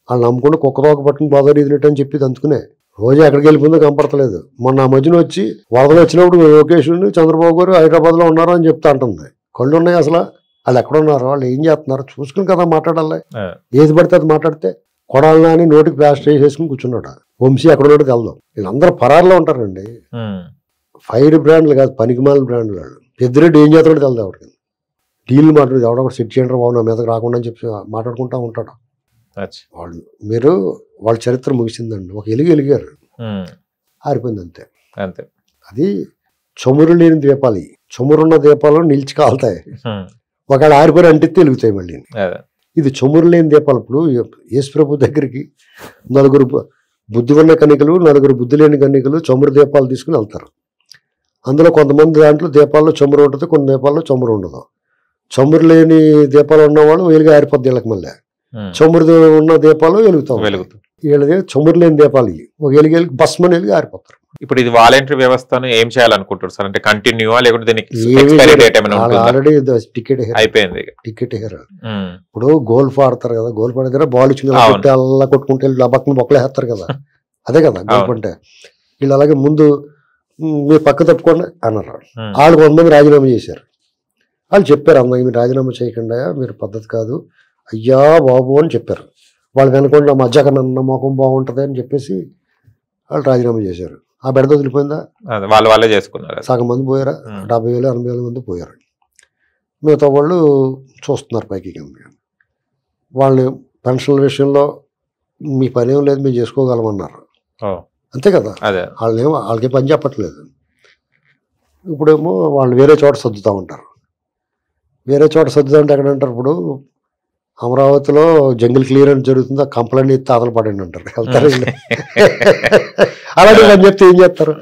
వాళ్ళు నమ్ముకుంటే కుక్క తోక పట్టుకుని బాధ ఇదినట్టు అని చెప్పి అందుకునే రోజు ఎక్కడికి వెళ్ళిపోయిందో కనపడతలేదు. మొన్న ఆ మధ్యన వచ్చి వరదలు వచ్చినప్పుడు లోకేష్ చంద్రబాబు గారు హైదరాబాద్ లో ఉన్నారు అని చెప్తా అంటుంది. కళ్ళు ఉన్నాయి అసలు, వాళ్ళు ఎక్కడున్నారు, వాళ్ళు ఏం చేస్తున్నారు చూసుకుని కదా మాట్లాడాలి. ఏది పడితే అది మాట్లాడితే కొడాలని అని నోటికి ప్లాస్టర్ వేసేసుకుని కూర్చున్నాడు. వంశీ ఎక్కడ నోటికి వెళ్దాం, వీళ్ళందరూ పరారులో ఉంటారండి. ఫైర్ బ్రాండ్లు కాదు, పనికిమాలిన బ్రాండ్లు వాళ్ళు. పెద్దిరెడ్డి ఏం చేస్తాడో తెలదు ఎవరికి. డీల్ మాట్లాడేది ఎవడొకటి సెట్ చేయండి బాబు నా మీదకి రాకుండా అని చెప్పి మాట్లాడుకుంటా ఉంటాడు. వాళ్ళు వాళ్ళ చరిత్ర ముగిసిందండి. ఒక ఎలిగారు, ఆరిపోయింది అంతే. అది చమురు లేని దీపాలు, చమురున్న దీపాలు నిలిచి కాలుతాయి, ఒకవేళ ఆరిపోయి అంటితే వెలుగుతాయి మళ్ళీ. ఇది చమురు లేని దీపాలు. ఇప్పుడు యేసు ప్రభు దగ్గరికి నలుగురు బుద్ధి ఉన్న కన్యకలు, నలుగురు బుద్ధి లేని కన్యకలు చమురు దీపాలు తీసుకుని వెళ్తారు. అందులో కొంతమంది దాంట్లో దీపాల్లో చమురు ఉంటుంది, కొన్ని దీపాల్లో చమురు ఉండదు. చమురు లేని దీపాలు ఉన్నవాళ్ళు వెలుగు ఆరిపోద్ది వీళ్ళకి, మళ్ళీ చమురు ఉన్న దీపాలు వెలుగుతాం. వీళ్ళది చమురు లేని దీపాలు ఒక వెలుగు బస్మని వెలుగు ఆరిపోతారు. ఇప్పుడు ఇది వాలంటరీ వ్యవస్థను ఏం చేయాలనుకుంటారు సార్? అంటే కంటిన్యూ లేకుంటే ఆల్రెడీ టికెట్ అయిపోయింది, టికెట్ హెయిర్. ఇప్పుడు గోల్ఫ్ ఆడతారు కదా, గోల్ఫ్ ఆడే దగ్గర బాల్ ఇచ్చింది అలా కొట్టుకుంటే బక్కన బొక్కలు వేస్తారు కదా, అదే కదా గోల్ఫ్ అంటే. వీళ్ళు అలాగే ముందు మీరు పక్క తప్పుకోండి అన్నారు. వాళ్ళు కొంతమంది రాజీనామా చేశారు. వాళ్ళు చెప్పారు, అమ్మాయి మీరు రాజీనామా చేయకుండా, మీరు పద్ధతి కాదు అయ్యా బాబు అని చెప్పారు. వాళ్ళు కనుకోండి మా జగనన్న మొఖం బాగుంటుంది అని చెప్పేసి వాళ్ళు రాజీనామా చేశారు. ఆ బెడద వదిలిపోయిందా? వాళ్ళే చేసుకున్నారు. సగం మంది పోయారా, 70,000 80,000 మంది పోయారు. మిగతా వాళ్ళు చూస్తున్నారు పైకి కింద. వాళ్ళు పెన్షన్ల విషయంలో మీ పని ఏం లేదు, మేము చేసుకోగలమన్నారు. అంతే కదా, వాళ్ళకి పని చెప్పట్లేదు. ఇప్పుడేమో వాళ్ళు వేరే చోట సర్దుతూ ఉంటారు. వేరే చోట సర్దుతా ఉంటే ఎక్కడ అంటారు, ఇప్పుడు అమరావతిలో జంగిల్ క్లియరెన్స్ జరుగుతుందో కంప్లైంట్ ఇస్తే అదలు పడండి అంటారు. వెళ్తారు అలాంటి పని చెప్తే ఏం చేస్తారు?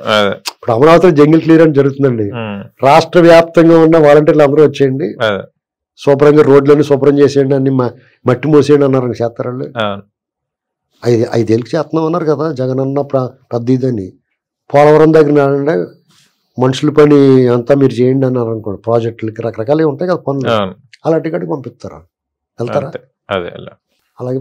ఇప్పుడు అమరావతిలో జంగిల్ క్లియరెన్స్ జరుగుతుందండి, రాష్ట్ర వ్యాప్తంగా ఉన్న వాలంటీర్లు అందరూ వచ్చేయండి, శుభ్రంగా రోడ్లన్నీ శుభ్రం చేసేయండి, అన్ని మట్టి మూసేయండి అన్నారు. చేస్తారు వాళ్ళు. 5 ఏళ్ళకి చేస్తున్నాం అన్నారు కదా జగనన్న పెద్ద ఇదని. పోలవరం దగ్గర మనుషుల పని అంతా మీరు చేయండి అన్నారు అనుకోండి, ప్రాజెక్టులకి రకరకాలు ఉంటాయి కదా పనులు, అలాంటి కాడికి పంపిస్తారు. వెళ్తారా? అలాగే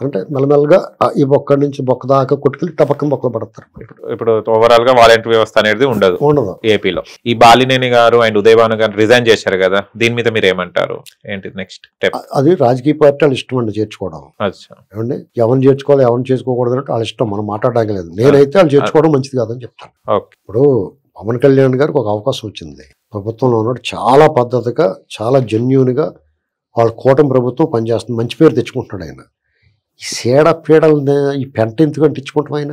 అంటే మెల్లమెల్లగా ఈ బొక్క నుంచి బొక్క దాకా కొట్టుకెళ్ళి టపక్కన బొక్కలు పడతారు. ఇప్పుడు ఓవరాల్ గా వాలంటరీ వ్యవస్థ అనేది ఉండదు ఏపీలో. ఈ బాలినేని గారు అండ్ ఉదయభాను గారు రిజైన్ చేశారు కదా, దీని మీద మీరు ఏమంటారు? ఏంటి నెక్స్ట్ స్టెప్? అది రాజకీయ పార్టీ వాళ్ళ ఇష్టం అండి చేర్చుకోవడం. ఏమండి ఎవరిని చేర్చుకోవాలి ఎవరిని చేసుకోకూడదు అంటే వాళ్ళ ఇష్టం, మనం మాట్లాడడానికి లేదు. నేనైతే వాళ్ళు చేర్చుకోవడం మంచిది కాదని చెప్తాను. ఇప్పుడు పవన్ కళ్యాణ్ గారికి ఒక అవకాశం వచ్చింది, ప్రభుత్వంలో ఉన్నాడు, చాలా పద్ధతిగా చాలా జెన్యూన్గా వాళ్ళ కూటమి ప్రభుత్వం పనిచేస్తుంది, మంచి పేరు తెచ్చుకుంటున్నాడు ఆయన. ఈ సేడ పీడలు ఈ పెంట ఎందుకంటే తెచ్చుకుంటాం ఆయన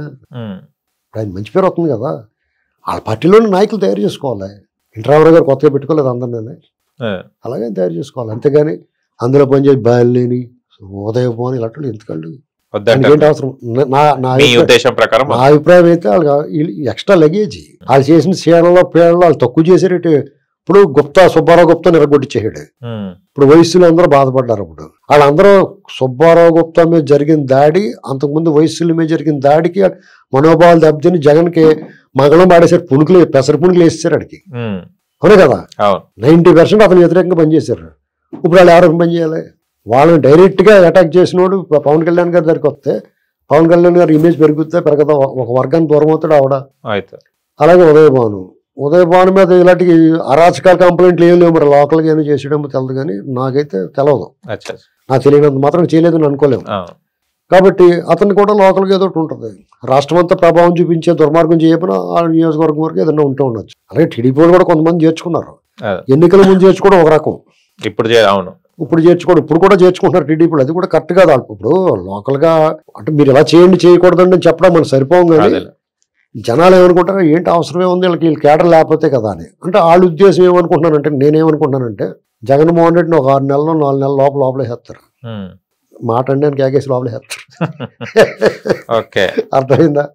మంచి పేరు వస్తుంది కదా. వాళ్ళ పార్టీలోని నాయకులు తయారు చేసుకోవాలి. ఇంటరావరావు గారు కొత్తగా పెట్టుకోలేదు అందరినీ, అలాగే తయారు చేసుకోవాలి. అంతేగాని అందులో పనిచేసి బాలేని ఉదయభాను ఇలాంటి ఎందుకండి ఏంటి అవసరం? నా అభిప్రాయం అయితే వాళ్ళు ఎక్స్ట్రా లగేజ్ వాళ్ళు చేసిన సేడలో పీడలో వాళ్ళు తక్కువ చేసేటట్టు. ఇప్పుడు సుబ్బారావు గుప్తా నిరగొట్టించేసాడు. ఇప్పుడు వయస్సులు అందరూ బాధపడ్డారు. ఇప్పుడు వాళ్ళందరూ సుబ్బారావు గుప్తా మీద జరిగిన దాడి, అంతకుముందు వయస్సుల మీద జరిగిన దాడికి మనోభావాలు దెబ్బతిని జగన్కి మంగళం పాడేశారు, పెసర పుణుకులు వేసేసారు అడికి. అవునే కదా, 90% అతను వ్యతిరేకంగా పనిచేశారు. ఇప్పుడు వాళ్ళు ఎవరికి పని చేయాలి? వాళ్ళని డైరెక్ట్గా అటాక్ చేసినోడు పవన్ కళ్యాణ్ గారి దగ్గరికి వస్తే పవన్ కళ్యాణ్ గారి ఇమేజ్ పెరగదా, ఒక వర్గాన్ని దూరం అవుతాడు ఆవిడ. అలాగే ఉదయభాను మీద ఇలాంటి అరాచకాల కంప్లైంట్లు ఏం లేవు. మరి లోకల్గా ఏమైనా చేసేయడమో తెలదు, కానీ నాకైతే తెలియదు. నాకు తెలియనంత మాత్రం చేయలేదని అనుకోలేము. కాబట్టి అతన్ని కూడా లోకల్గా ఏదో ఉంటుంది. రాష్ట్రం అంతా ప్రభావం చూపించే దుర్మార్గం చేయకపోయినా ఆ నియోజకవర్గం వరకు ఏదైనా ఉంటూ ఉండొచ్చు. అలాగే టీడీపీ కూడా కొంతమంది చేర్చుకున్నారు. ఎన్నికల ముందు చేర్చుకోవడం ఒక రకం, ఇప్పుడు చేర్చుకోవడం ఇప్పుడు కూడా చేర్చుకుంటున్నారు టీడీపీలు. అది కూడా కరెక్ట్ కాదు. ఇప్పుడు లోకల్గా అంటే మీరు ఇలా చేయండి చేయకూడదండి అని చెప్పడం మనం సరిపోం. కానీ జనాలు ఏమనుకుంటారు, ఏంటి అవసరమే ఉంది వీళ్ళకి, వీళ్ళు కేడర్ లేకపోతే కదా అని. అంటే వాళ్ళ ఉద్దేశం ఏమనుకుంటున్నానంటే, నేనేమనుకుంటున్నానంటే జగన్మోహన్ రెడ్డిని ఒక 6 నెలలు 4 నెలల లోపలేసేస్తారు. మాట అండి అని కేకేసి లోపలేసేస్తారు. అర్థమైందా?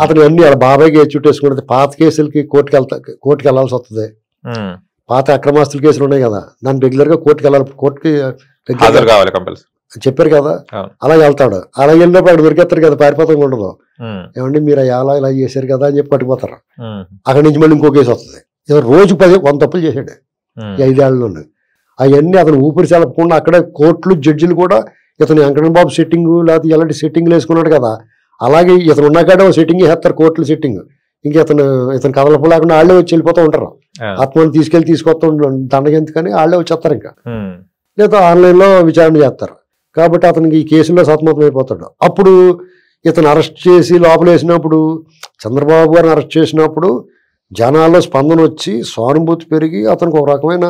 అతను అన్ని వాళ్ళ బాబాయ్కి చుట్టేసుకుంటే పాత కేసులకి కోర్టుకి వెళ్ళాల్సి వస్తుంది. పాత అక్రమాస్తుల కేసులు ఉన్నాయి కదా, దాన్ని రెగ్యులర్గా కోర్టుకి వెళ్ళాలి. కోర్టుకి చెప్పారు కదా, అలా వెళ్తాడు. అలా వెళ్ళినప్పుడు అక్కడ దొరికేస్తారు కదా, పారిపోతాం ఉండదు. ఏమండి మీరు ఇలా చేశారు కదా అని చెప్పి పట్టుకుపోతారు. అక్కడి నుంచి మళ్ళీ ఇంకో కేసు వస్తుంది. రోజు 100 తప్పులు చేశాడు ఈ 5 ఏళ్లలోనే. అవన్నీ అతను ఊపిరి సెలపకుండా అక్కడే కోర్టులు జడ్జిలు కూడా ఇతను వెంకటబాబు సెట్టింగ్ లేకపోతే ఎలాంటి సెట్టింగ్లు వేసుకున్నాడు కదా, అలాగే ఇతను ఉన్నాకాడే సెట్టింగ్ వేస్తారు కోర్టులు సెట్టింగ్. ఇంక ఇతను కదలపు లేకుండా వాళ్ళే వచ్చి వెళ్ళిపోతూ ఉంటారు. ఆత్మని తీసుకొస్తూ దండగెందుకని వాళ్ళే వచ్చేస్తారు. ఇంకా లేదా ఆన్లైన్లో విచారణ చేస్తారు. కాబట్టి అతనికి ఈ కేసులో సతమతం అయిపోతాడు. అప్పుడు ఇతను అరెస్ట్ చేసి లోపలేసినప్పుడు, చంద్రబాబు గారిని అరెస్ట్ చేసినప్పుడు జనాల్లో స్పందన వచ్చి సానుభూతి పెరిగి అతనికి ఒక రకమైన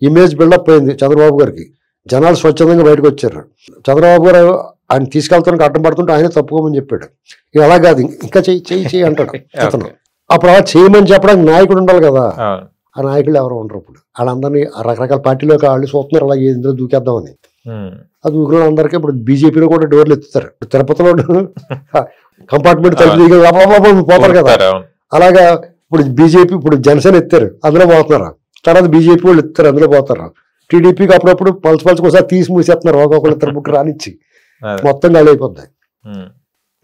ఇమేజ్ బిల్డప్ అయింది చంద్రబాబు గారికి. జనాలు స్వచ్ఛందంగా బయటకు వచ్చారు. చంద్రబాబు గారు ఆయన తీసుకెళ్తానికి అడ్డం పడుతుంటే ఆయనే తప్పుకోమని చెప్పాడు. ఇక అలా కాదు, ఇంకా చెయ్యి అంటాడు అతను. అప్పుడు అలా చేయమని చెప్పడానికి నాయకుడు ఉండాలి కదా. అవును. ఆ నాయకులు ఎవరు ఉండరు. ఇప్పుడు వాళ్ళందరినీ రకరకాల పార్టీలోకి వాళ్ళు చూస్తున్నారు అలా ఇందులో దూకేద్దామని. ఆ దూకులో అందరికీ ఇప్పుడు బీజేపీలో కూడా డోర్లు ఎత్తుతారు. ఇప్పుడు తిరుపతిలో కంపార్ట్మెంట్ తలుపు పోతారు కదా. అలాగా ఇప్పుడు బీజేపీ ఇప్పుడు జనసేన ఎత్తారు, అందులో పోతున్నారు. తర్వాత బీజేపీ వాళ్ళు ఎత్తారు, అందులో పోతారు. టీడీపీకి అప్పుడప్పుడు పలుసు ఒకసారి తీసి మూసేస్తున్నారు, ఒక్కొక్కరు ఇద్దరు ముగ్గురు రానిచ్చి. మొత్తం గాలి అయిపోద్ది.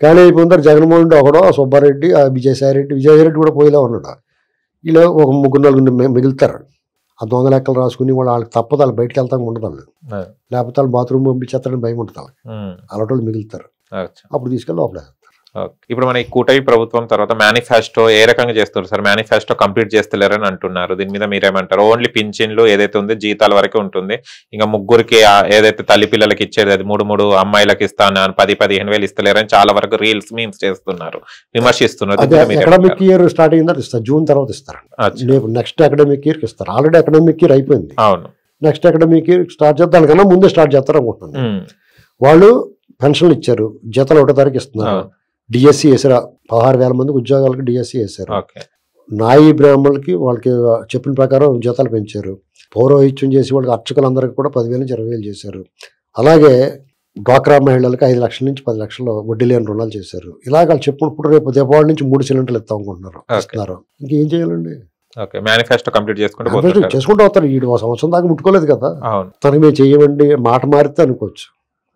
గాలి అయిపోతారు. జగన్మోహన్ రెడ్డి ఒకడో, సుబ్బారెడ్డి, విజయసాయిరెడ్డి కూడా పోయేలా ఉన్నాడు. ఇలా ఒక ముగ్గురు నలుగురు మిగులుతారు. ఆ దొంగ లెక్కలు రాసుకుని వాళ్ళకి తప్పదు, వాళ్ళు బయటకు వెళ్తాం ఉండదు. వాళ్ళు లేకపోతే వాళ్ళు బాత్రూమ్ పంపించేస్తారని భయం ఉంటుంది. అలాంటి వాళ్ళు మిగులుతారు. అప్పుడు తీసుకెళ్ళి లోపల. ఇప్పుడు మన ఈ కూటమి ప్రభుత్వం తర్వాత మేనిఫెస్టో ఏ రకంగా చేస్తారు సార్? మేనిఫెస్టో కంప్లీట్ చేస్తలేరని అంటున్నారు. దీని మీద మీరేమంటారు? ఓన్లీ పింఛన్లు ఏదైతే ఉందో జీతాల వరకే ఉంటుంది, ఇంకా ముగ్గురికి ఏదైతే తల్లి పిల్లలకి ఇచ్చేది అది 3 అమ్మాయిలకి ఇస్తాను 10-15 వేలు ఇస్తలేరని చాలా వరకు రీల్స్ మీమ్స్ చేస్తున్నారు, విమర్శిస్తున్నారు. అకాడమిక్ ఇయర్ స్టార్ట్ అయిందా ఇస్తారు, జూన్ తర్వాత ఇస్తారు. నెక్స్ట్ అకాడమిక్ ఇయర్ ఇస్తారు. ఆల్రెడీ అకాడమిక్ ఇయర్ అయిపోయింది. అవును. నెక్స్ట్ అకాడమిక్ ఇయర్ స్టార్ట్ చేద్దాం, దానికన్నా ముందే స్టార్ట్ చేస్తారు అనుకుంటున్నాను. వాళ్ళు పెన్షన్లు ఇచ్చారు, జీతాలు 1వ తారీఖు ఇస్తున్నారు. డిఎస్సి వేసారు, 16,000 మందికి ఉద్యోగాలకు డిఎస్సి వేశారు. నాయి బ్రాహ్మణులకి వాళ్ళకి చెప్పిన ప్రకారం జీతాలు పెంచారు. పౌరోహిత్యం చేసి వాళ్ళకి అర్చకులందరికీ కూడా 10,000 నుంచి 20,000 చేశారు. అలాగే డ్వాక్రా మహిళలకు 5 లక్షల నుంచి 10 లక్షల వడ్డీ లేని రుణాలు చేశారు. ఇలాగ వాళ్ళు చెప్పుకుంటూ రేపు దీపావళి నుంచి 3 సిలిండర్లు ఇస్తాం అనుకుంటున్నారు. ఇస్తున్నారు. ఇంకేం చేయాలండి? మేనిఫెస్టో కంప్లీట్ చేసుకుంటూ వస్తారు. ఈ సంవత్సరం దాకా ముట్టుకోలేదు కదా. తను మేము చేయమండి మాట మారితే అనుకోవచ్చు.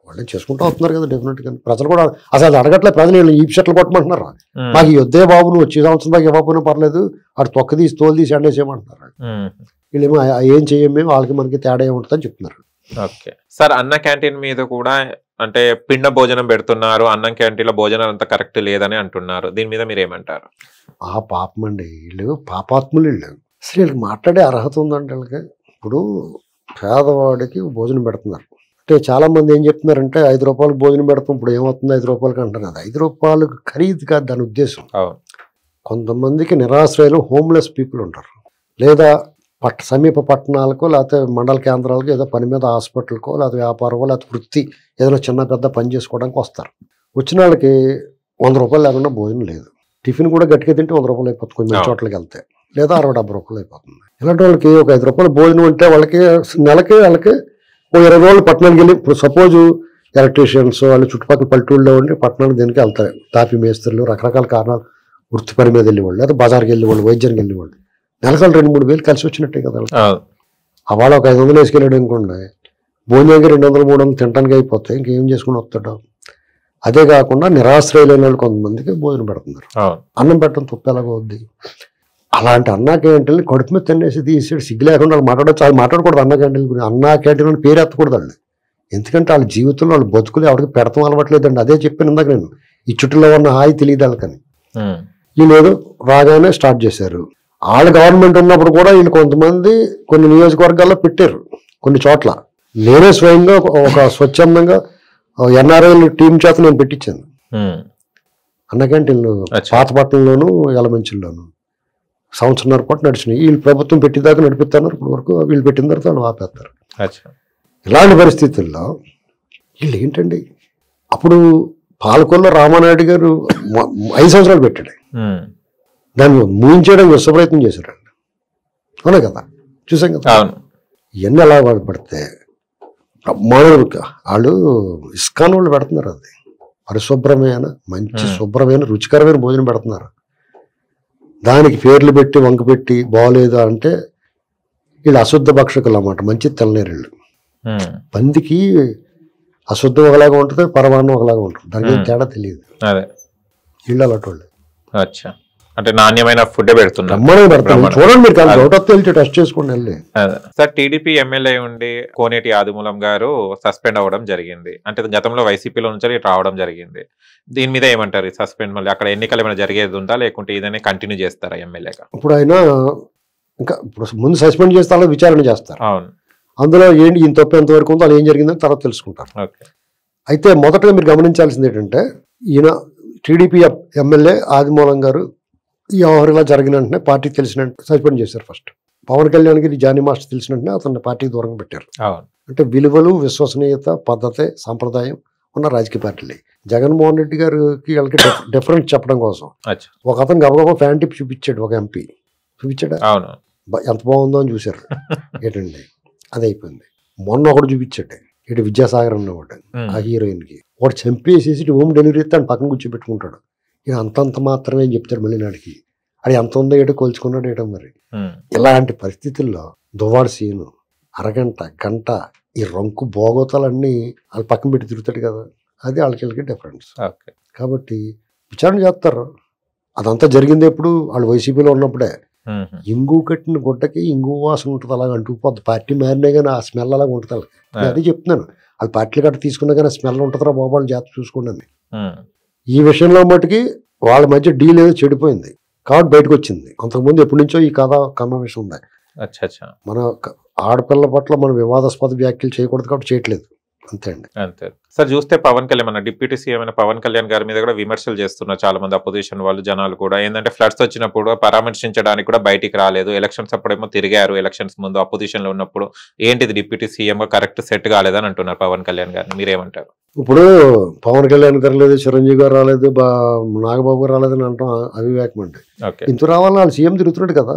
వాళ్ళు చేసుకుంటూ వస్తున్నారు కదా. డెఫినెట్ గా ప్రజలు కూడా అసలు అడగట్లే. ప్రజలు ఈ షర్ట్లు కొట్టమంటున్నారు. మాకు ఈ వద్దే బాబు, నువ్వు వచ్చే సంవత్సరం దాకా ఇవ్వకపోయినా పర్లేదు, అటు తొక్క తీసి తోలు తీసి ఎండేసేయమంటున్నారు. వీళ్ళేమో ఏం చెయ్యం మేము, వాళ్ళకి మనకి తేడా ఏముంటుందని చెప్తున్నారు. ఓకే సార్, అన్న క్యాంటీన్ మీద కూడా అంటే పిండ భోజనం పెడుతున్నారు, అన్నం క్యాంటీన్లో భోజనం అంతా కరెక్ట్ లేదని అంటున్నారు. దీని మీద మీరు ఏమంటారు? పాపం అండి, వీళ్ళు పాపాత్ములు. వీళ్ళు అసలు వీళ్ళకి మాట్లాడే అర్హత ఉందంటే వీళ్ళకి. ఇప్పుడు పేదవాడికి భోజనం పెడుతున్నారు అంటే చాలా మంది ఏం చెప్తున్నారంటే 5 రూపాయలకు భోజనం పెడతాం, ఇప్పుడు ఏమవుతుంది 5 రూపాయలకి అంటున్నారు. 5 రూపాయలకు ఖరీదు కాదు దాని ఉద్దేశం. కొంతమందికి నిరాశ్రయులు, హోమ్లెస్ పీపుల్ ఉంటారు, లేదా సమీప పట్టణాలకు లేకపోతే మండల కేంద్రాలకు ఏదో పని మీద హాస్పిటల్కో లేకపోతే వ్యాపారమో లేకపోతే వృత్తి ఏదైనా చిన్న పెద్ద పని చేసుకోవడానికి వస్తారు. వచ్చిన వాళ్ళకి 100 రూపాయలు లేకుండా భోజనం లేదు. టిఫిన్ కూడా గట్టిగా తింటే 100 రూపాయలు అయిపోతుంది కొన్ని చోట్లకి వెళ్తే, లేదా 60-70 రూపాయలు అయిపోతుంది. ఇలాంటి వాళ్ళకి ఒక 5 రూపాయలు భోజనం అంటే వాళ్ళకి నెలకి వాళ్ళకి 20 రోజులు పట్టణానికి వెళ్ళి, ఇప్పుడు సపోజ్ ఎలక్ట్రీషియన్స్ వాళ్ళు చుట్టుపక్కల పల్లెటూళ్ళలో ఉండి పట్టణానికి దేనికి వెళ్తారు. తాపీ మేస్త్రులు, రకరకాల కారణాలు వృత్తి పని మీద వెళ్ళేవాళ్ళు, లేదా బజార్కి వెళ్ళేవాళ్ళు, వైద్యానికి వెళ్ళేవాళ్ళు. నెలకాలు 2-3 వేలు కలిసి వచ్చినట్టే కదా. వాళ్ళ ఒక 500 వేసుకెళ్ళాడు అనుకోండి, భోజనానికి 200-300 తినడానికి అయిపోతాయి. ఇంకేం చేసుకుని వస్తాడు. అదే కాకుండా నిరాశ్రయులైన వాళ్ళు కొంతమందికి భోజనం పెడుతున్నారు. అన్నం పెట్టడం తప్పు ఎలాగో వద్ది. అలాంటి అన్నా క్యాంటీన్లు కడుపు మీద తినేసి తీసేసి సిగ్గు లేకుండా వాళ్ళు మాట్లాడచ్చు. అది మాట్లాడకూడదు. అన్నా క్యాంటీన్ గురించి, అన్నా క్యాంటీన్ అని పేరు ఎత్తకూడదు వాళ్ళు. ఎందుకంటే వాళ్ళ జీవితంలో వాళ్ళు బతుకులు ఎవరికి పెడతాం అలవట్లేదండి. అదే చెప్పాను ఇందాక నేను, ఈ చుట్టూలో ఉన్న హాయి తెలియదు వాళ్ళకని. వీళ్ళు ఏదో రాగానే స్టార్ట్ చేశారు. వాళ్ళు గవర్నమెంట్ ఉన్నప్పుడు కూడా వీళ్ళు కొంతమంది కొన్ని నియోజకవర్గాల్లో పెట్టారు, కొన్ని చోట్ల. నేనే స్వయంగా ఒక స్వచ్ఛందంగా ఎన్ఆర్ఐ టీం చేత నేను పెట్టించాను అన్న క్యాంటీన్లు. పాతపట్నంలోను, యలమంచిలోను 1.5 సంవత్సరం పాటు నడిచినాయి. వీళ్ళు ప్రభుత్వం పెట్టేదాకా నడిపిస్తున్నారు. ఇప్పుడు వరకు వీళ్ళు పెట్టిన తర్వాత వాళ్ళు ఆపేస్తారు. ఇలాంటి పరిస్థితుల్లో వీళ్ళు ఏంటండి, అప్పుడు పాలకొల్లో రామానాయుడు గారు 5 సంవత్సరాలు పెట్టాడు. దాన్ని ముగించేయడానికి విశ్వప్రయత్నం చేశారండి. అవునా కదా, చూసాం కదా. ఇవన్నీ ఎలా పడితే బ్రహ్మాండంగా వాళ్ళు ఇస్కాన్ వాళ్ళు పెడుతున్నారు. అది పరిశుభ్రమైన మంచి శుభ్రమైన రుచికరమైన భోజనం పెడుతున్నారు. దానికి పేర్లు పెట్టి వంక పెట్టి బాగోలేదు అంటే వీళ్ళు అశుద్ధ భక్షకులు అన్నమాట. మంచి తెల్లనేరు. పందికి అశుద్ధం ఒకలాగా ఉంటుంది, పరమాన్నం ఒకలాగా ఉంటుంది. దానికి ఏం తేడా తెలియదు. వీళ్ళు అలాంటి వాళ్ళు. అంటే నాణ్యమైన ఫుడ్ పెడుతున్నారు. చూడండి మీరు, డౌట్ వస్తే వెళ్ళి టెస్ట్ చేసుకోండి వెళ్ళి. సార్, టీడీపీ ఎమ్మెల్యే ఉండి కోనేటి ఆదిమూలం గారు సస్పెండ్ అవ్వడం జరిగింది. అంటే గతంలో వైసీపీలో నుంచి రావడం జరిగింది. దీని మీద ఏమంటారు? సస్పెండ్ మళ్ళీ అక్కడ ఎన్నికలు ఏమైనా జరిగేది ఉందా, లేకుంటే ఇదనే కంటిన్యూ చేస్తారా ఎమ్మెల్యేగా? ఇప్పుడు ఆయన ఇంకా ఇప్పుడు ముందు సస్పెండ్ చేస్తే అలా విచారణ చేస్తారు. అవును. అందులో ఏంటి ఇంత తప్పు ఎంతవరకు ఉందో, అది ఏం జరిగిందని తర్వాత తెలుసుకుంటారు. అయితే మొదటగా మీరు గమనించాల్సింది ఏంటంటే, ఈయన టీడీపీ ఎమ్మెల్యే ఆదిమూలం గారు ఈ వ్యవహారంగా జరిగిన వెంటనే పార్టీకి తెలిసిన సస్పెండ్ చేశారు. ఫస్ట్ పవన్ కళ్యాణ్కి జానీ మాస్టర్ తెలిసిన వెంటనే అతన్ని పార్టీకి దూరంగా పెట్టారు. అంటే విలువలు, విశ్వసనీయత, పద్ధతి, సంప్రదాయం ఉన్న రాజకీయ పార్టీలు. జగన్మోహన్ రెడ్డి గారికి వీళ్ళకి డిఫరెన్స్ చెప్పడం కోసం అచ్చా. ఒక అతను గబగబా ఫ్యాన్ టిప్ చూపించాడు, ఒక ఎంపీ చూపించాడా, అవును ఎంత బాగుందో అని చూశారు. ఏంటండి అది అయిపోయింది. మొన్న ఒకటి చూపించాడు, ఇటు విద్యాసాగర్ అన్నవాడు ఆ హీరోయిన్కి వాడు చంపేసేసి హోమ్ డెలివరీ ఇస్తే ఆయన పక్కన కూర్చోబెట్టుకుంటాడు. ఈయన అంతంత మాత్రమే అని చెప్తాడు మళ్ళీ నాడికి. అది ఎంత ఉందో ఏటో కొలుచుకున్నాడు ఏటో మరి. ఇలాంటి పరిస్థితుల్లో దువ్వాడు సీను అరగంట గంట ఈ రంకు బోగోతాలన్నీ వాళ్ళు పక్కన పెట్టి తిరుగుతాడు కదా, అది వాళ్ళకి డిఫరెన్స్. కాబట్టి విచారణ చేస్తారు. అదంతా జరిగింది ఎప్పుడు వాళ్ళు వైసీపీలో ఉన్నప్పుడే. ఇంగు కట్టిన గుడ్డకి ఇంగు వాసన ఉంటుంది, అలాగ అంటుకుపోద్ది. పార్టీ మారినా కానీ ఆ స్మెల్ అలాగ ఉంటుంది. అదే చెప్తున్నాను, వాళ్ళు పార్టీలు గట్ట తీసుకున్నా కానీ స్మెల్ ఉంటుందిరా బాబు, వాళ్ళు జాగ్రత్త చూసుకోండి. ఈ విషయంలో మటుకి వాళ్ళ మధ్య డీల్ ఏదో చెడిపోయింది కాబట్టి బయటకు వచ్చింది. అంతకుముందు ఎప్పటి నుంచో ఈ కథ కన్వర్సేషన్ ఉంది. మన ఆడపిల్ల పట్ల మనం వివాదాస్పద వ్యాఖ్యలు చేయకూడదు కాబట్టి చేయట్లేదు, అంతే అండి. అంతే సార్. చూస్తే పవన్ కళ్యాణ్ మన డిప్యూటీ సీఎం అయిన పవన్ కళ్యాణ్ గారి మీద కూడా విమర్శలు చేస్తున్నారు చాలా మంది అపోజిషన్ వాళ్ళు, జనాలు కూడా. ఏంటంటే ఫ్లడ్స్ వచ్చినప్పుడు పరామర్శించడానికి కూడా బయటికి రాలేదు, ఎలక్షన్స్ అప్పుడేమో తిరిగారు, ఎలక్షన్స్ ముందు అపోజిషన్ లో ఉన్నప్పుడు. ఏంటిది డిప్యూటీ సీఎం గా కరెక్ట్ సెట్ కాలేదని అంటున్నారు పవన్ కళ్యాణ్ గారిని, మీరేమంటారు? ఇప్పుడు పవన్ కళ్యాణ్ తిరగలేదు, చిరంజీవి గారు రాలేదు, నాగబాబు గారు రాలేదని అంటాం అవివేకం అండి. ఇంత రావాలని వాళ్ళు సీఎం తిరుగుతున్నాడు కదా,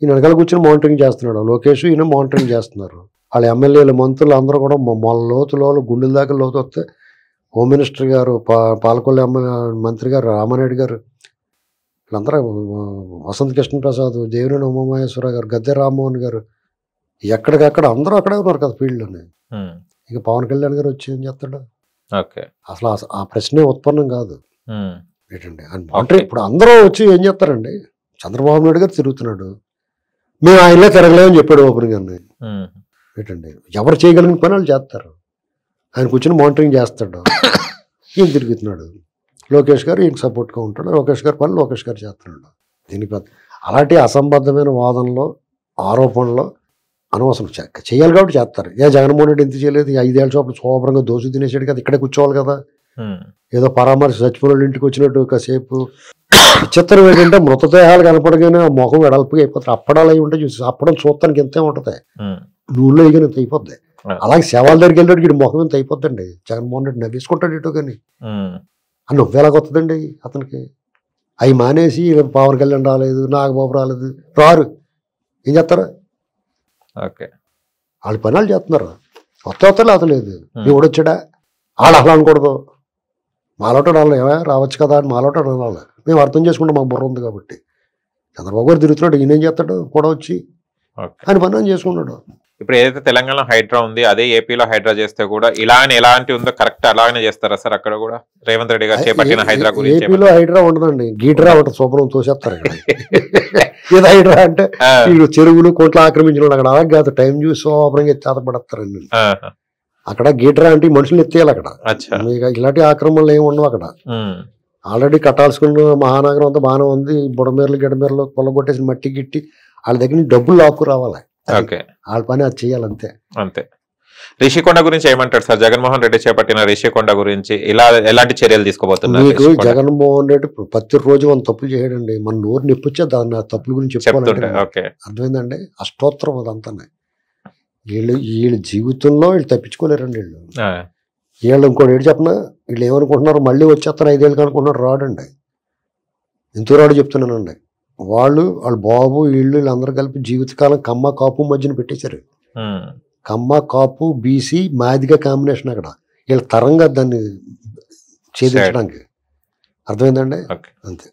ఈయన వెనకాల కూర్చొని మానిటరింగ్ చేస్తున్నాడు. లోకేష్ ఈయన మానిటరింగ్ చేస్తున్నారు. వాళ్ళ ఎమ్మెల్యేలు మంత్రులు అందరూ కూడా మొన్న లోతులో గుండెల దాకా లోతు వస్తే హోమ్ మినిస్టర్ గారు, పాలకొల్లు మంత్రి గారు రామారెడ్డి గారు, వీళ్ళందరూ, వసంత కృష్ణప్రసాద్, దేవినేని ఉమామహేశ్వర గారు, గద్దె రామ్మోహన్ గారు, ఎక్కడికక్కడ అందరూ అక్కడే ఉన్నారు కదా ఫీల్డ్లోనే. ఇక పవన్ కళ్యాణ్ గారు వచ్చి ఏం చేస్తాడు? అసలు ఆ ప్రశ్నే ఉత్పన్నం కాదు. ఏంటండి ఇప్పుడు అందరూ వచ్చి ఏం చేస్తారండి? చంద్రబాబు నాయుడు గారు తిరుగుతున్నాడు, మేము ఆయనలో తిరగలేమని చెప్పాడు ఓపెనింగ్ అన్ని. ఏంటండి ఎవరు చేయగలిగిన పని వాళ్ళు చేస్తారు. ఆయన కూర్చొని మానిటరింగ్ చేస్తాడు, ఈయన తిరుగుతున్నాడు. లోకేష్ గారు ఈయనకు సపోర్ట్గా ఉంటాడు, లోకేష్ గారి పని లోకేష్ గారు చేస్తున్నాడు. దీనికి అలాంటి అసంబద్ధమైన వాదనలో ఆరోపణలో అనవసరం చేయాలి కాబట్టి చేస్తారు. జగన్మోహన్ రెడ్డి ఎంత చేయలేదు? 5 ఏళ్ళ చోపలు శోభరంగా దోసు తినేసాడు కదా, ఇక్కడే కూర్చోవాలి కదా. ఏదో పరామర్శ చచ్చిపోయిన ఇంటికి వచ్చినట్టు కాసేపు. విచిత్రం ఏంటంటే మృతదేహాలు కనపడగానే ఆ ముఖం వెడల్పుగా అయిపోతారు. అప్పడాలు అవి ఉంటే చూసి అప్పడం చూస్తానికి ఎంతే ఉంటుంది, నూనెలో ఇక ఇంత అయిపోద్ది. అలాగే శవాల దగ్గరికి వెళ్ళాడు ఇటు ముఖం ఇంత అయిపోద్దండి. జగన్మోహన్ రెడ్డి నవ్వేసుకుంటాడు ఇటు, కానీ ఆ నవ్వు ఎలాగొస్తుందండి అతనికి? అవి మానేసి పవన్ కళ్యాణ్ రాలేదు, నాగబాబు రాలేదు, రారు, ఏం చేస్తారా? వాళ్ళ పని వాళ్ళు చేస్తున్నారు. వస్తారు అతలేదు, ఎవడు వచ్చాడా? వాళ్ళు అసలు అనకూడదు, మాలోటాడు వాళ్ళు ఏమా రావచ్చు కదా అని మాలోటాడు అనాలి. మేము అర్థం చేసుకుంటాం, మాకు బుర్ర ఉంది కాబట్టి. చంద్రబాబు గారు తిరుగుతున్నాడు, ఈయన ఏం చేస్తాడు? కూడా వచ్చి ఆయన పని అని చేసుకున్నాడు. ఇప్పుడు ఏదైతే తెలంగాణలో హైడ్రా ఉంది, అదే ఏపీలో హైడ్రా చేస్తే కూడా ఇలానే ఎలాంటి ఉందో కరెక్ట్ అలానే చేస్తారా సార్? అక్కడ కూడా రేవంత్ రెడ్డి గారు చేపట్టిన హైడ్రా గురించి. ఏపీలో హైడ్రా ఉండదండి, గీడ్రా ఉంటుంది. శుభ్రం తోసేస్తారు ఇక్కడ. ఏదో హైడ్రా అంటే వీళ్ళు చెరువులు కోట్లు ఆక్రమించిన అక్కడ అలా కాదు, టైం చూసి శుభ్రంగా చేతపడతారండి. అక్కడ గీడ్రా అంటే మనుషులు ఎత్తేయాలి అక్కడ. ఇలాంటి ఆక్రమణలు ఏమి ఉండవు అక్కడ. ఆల్రెడీ కట్టాల్సుకున్న మహానగరం అంతా బాగానే ఉంది. బుడమేర్లు గిడమేర్లు పొలగొట్టేసి మట్టి గిట్టి వాళ్ళ దగ్గర నుంచి డబ్బులు లాక్కు రావాలి. వాళ్ళ పని అది చేయాలంతే. అంతే. రిషికొండ గురించి ఏమంటారు సార్? జగన్మోహన్ రెడ్డి చేపట్టిన రిషికొండ గురించి ఎలాంటి చర్యలు తీసుకోబోతున్నారు? మీకు జగన్మోహన్ రెడ్డి ప్రతిరోజు మనం తప్పులు చేయడండి, మన నోరు నిప్పొచ్చే దాన్ని తప్పుల గురించి చెప్పుకోవాలంటే అర్థమైందండి. అష్టోత్తరం అదంతా. వీళ్ళ జీవితంలో వీళ్ళు తప్పించుకోలేరండి. వీళ్ళు ఇంకోటి ఏంటి చెప్పనా, వీళ్ళు ఏమనుకుంటున్నారు, మళ్ళీ వచ్చేస్తారు 5 ఏళ్ళకి అనుకుంటున్నారు. రాడండి, ఎంతో రాడు చెప్తున్నానండి. వాళ్ళ బాబు వీళ్ళందరూ కలిపి జీవితకాలం కమ్మ కాపు మధ్యన పెట్టేశారు. కమ్మ కాపు బీసీ మాదిగా కాంబినేషన్ అక్కడ. వీళ్ళ తరంగా దాన్ని ఛేదించడానికి. అర్థమైందండి, అంతే.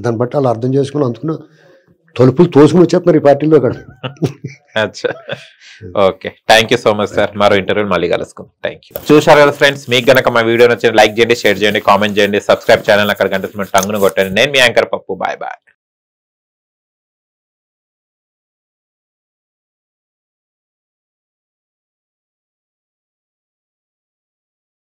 దాన్ని బట్టి వాళ్ళు అర్థం చేసుకుని అందుకుని తలుపులు తోసుకుని వచ్చేస్తున్నారు ఈ పార్టీలో అక్కడ. Okay, thank you so much sir. మరో ఇంటర్వ్యూ మళ్ళీ కలుసుకుందాం. Thank you. చూశారు కదా ఫ్రెండ్స్, మీకు గనక మా వీడియో నచ్చింది లైక్ చేయండి, షేర్ చేయండి, కామెంట్ చేయండి, సబ్స్క్రైబ్ ఛానల్ అక్కడ గంట టంగును కొట్టండి. నేను మీ యాంకర్ పప్పు. Bye bye.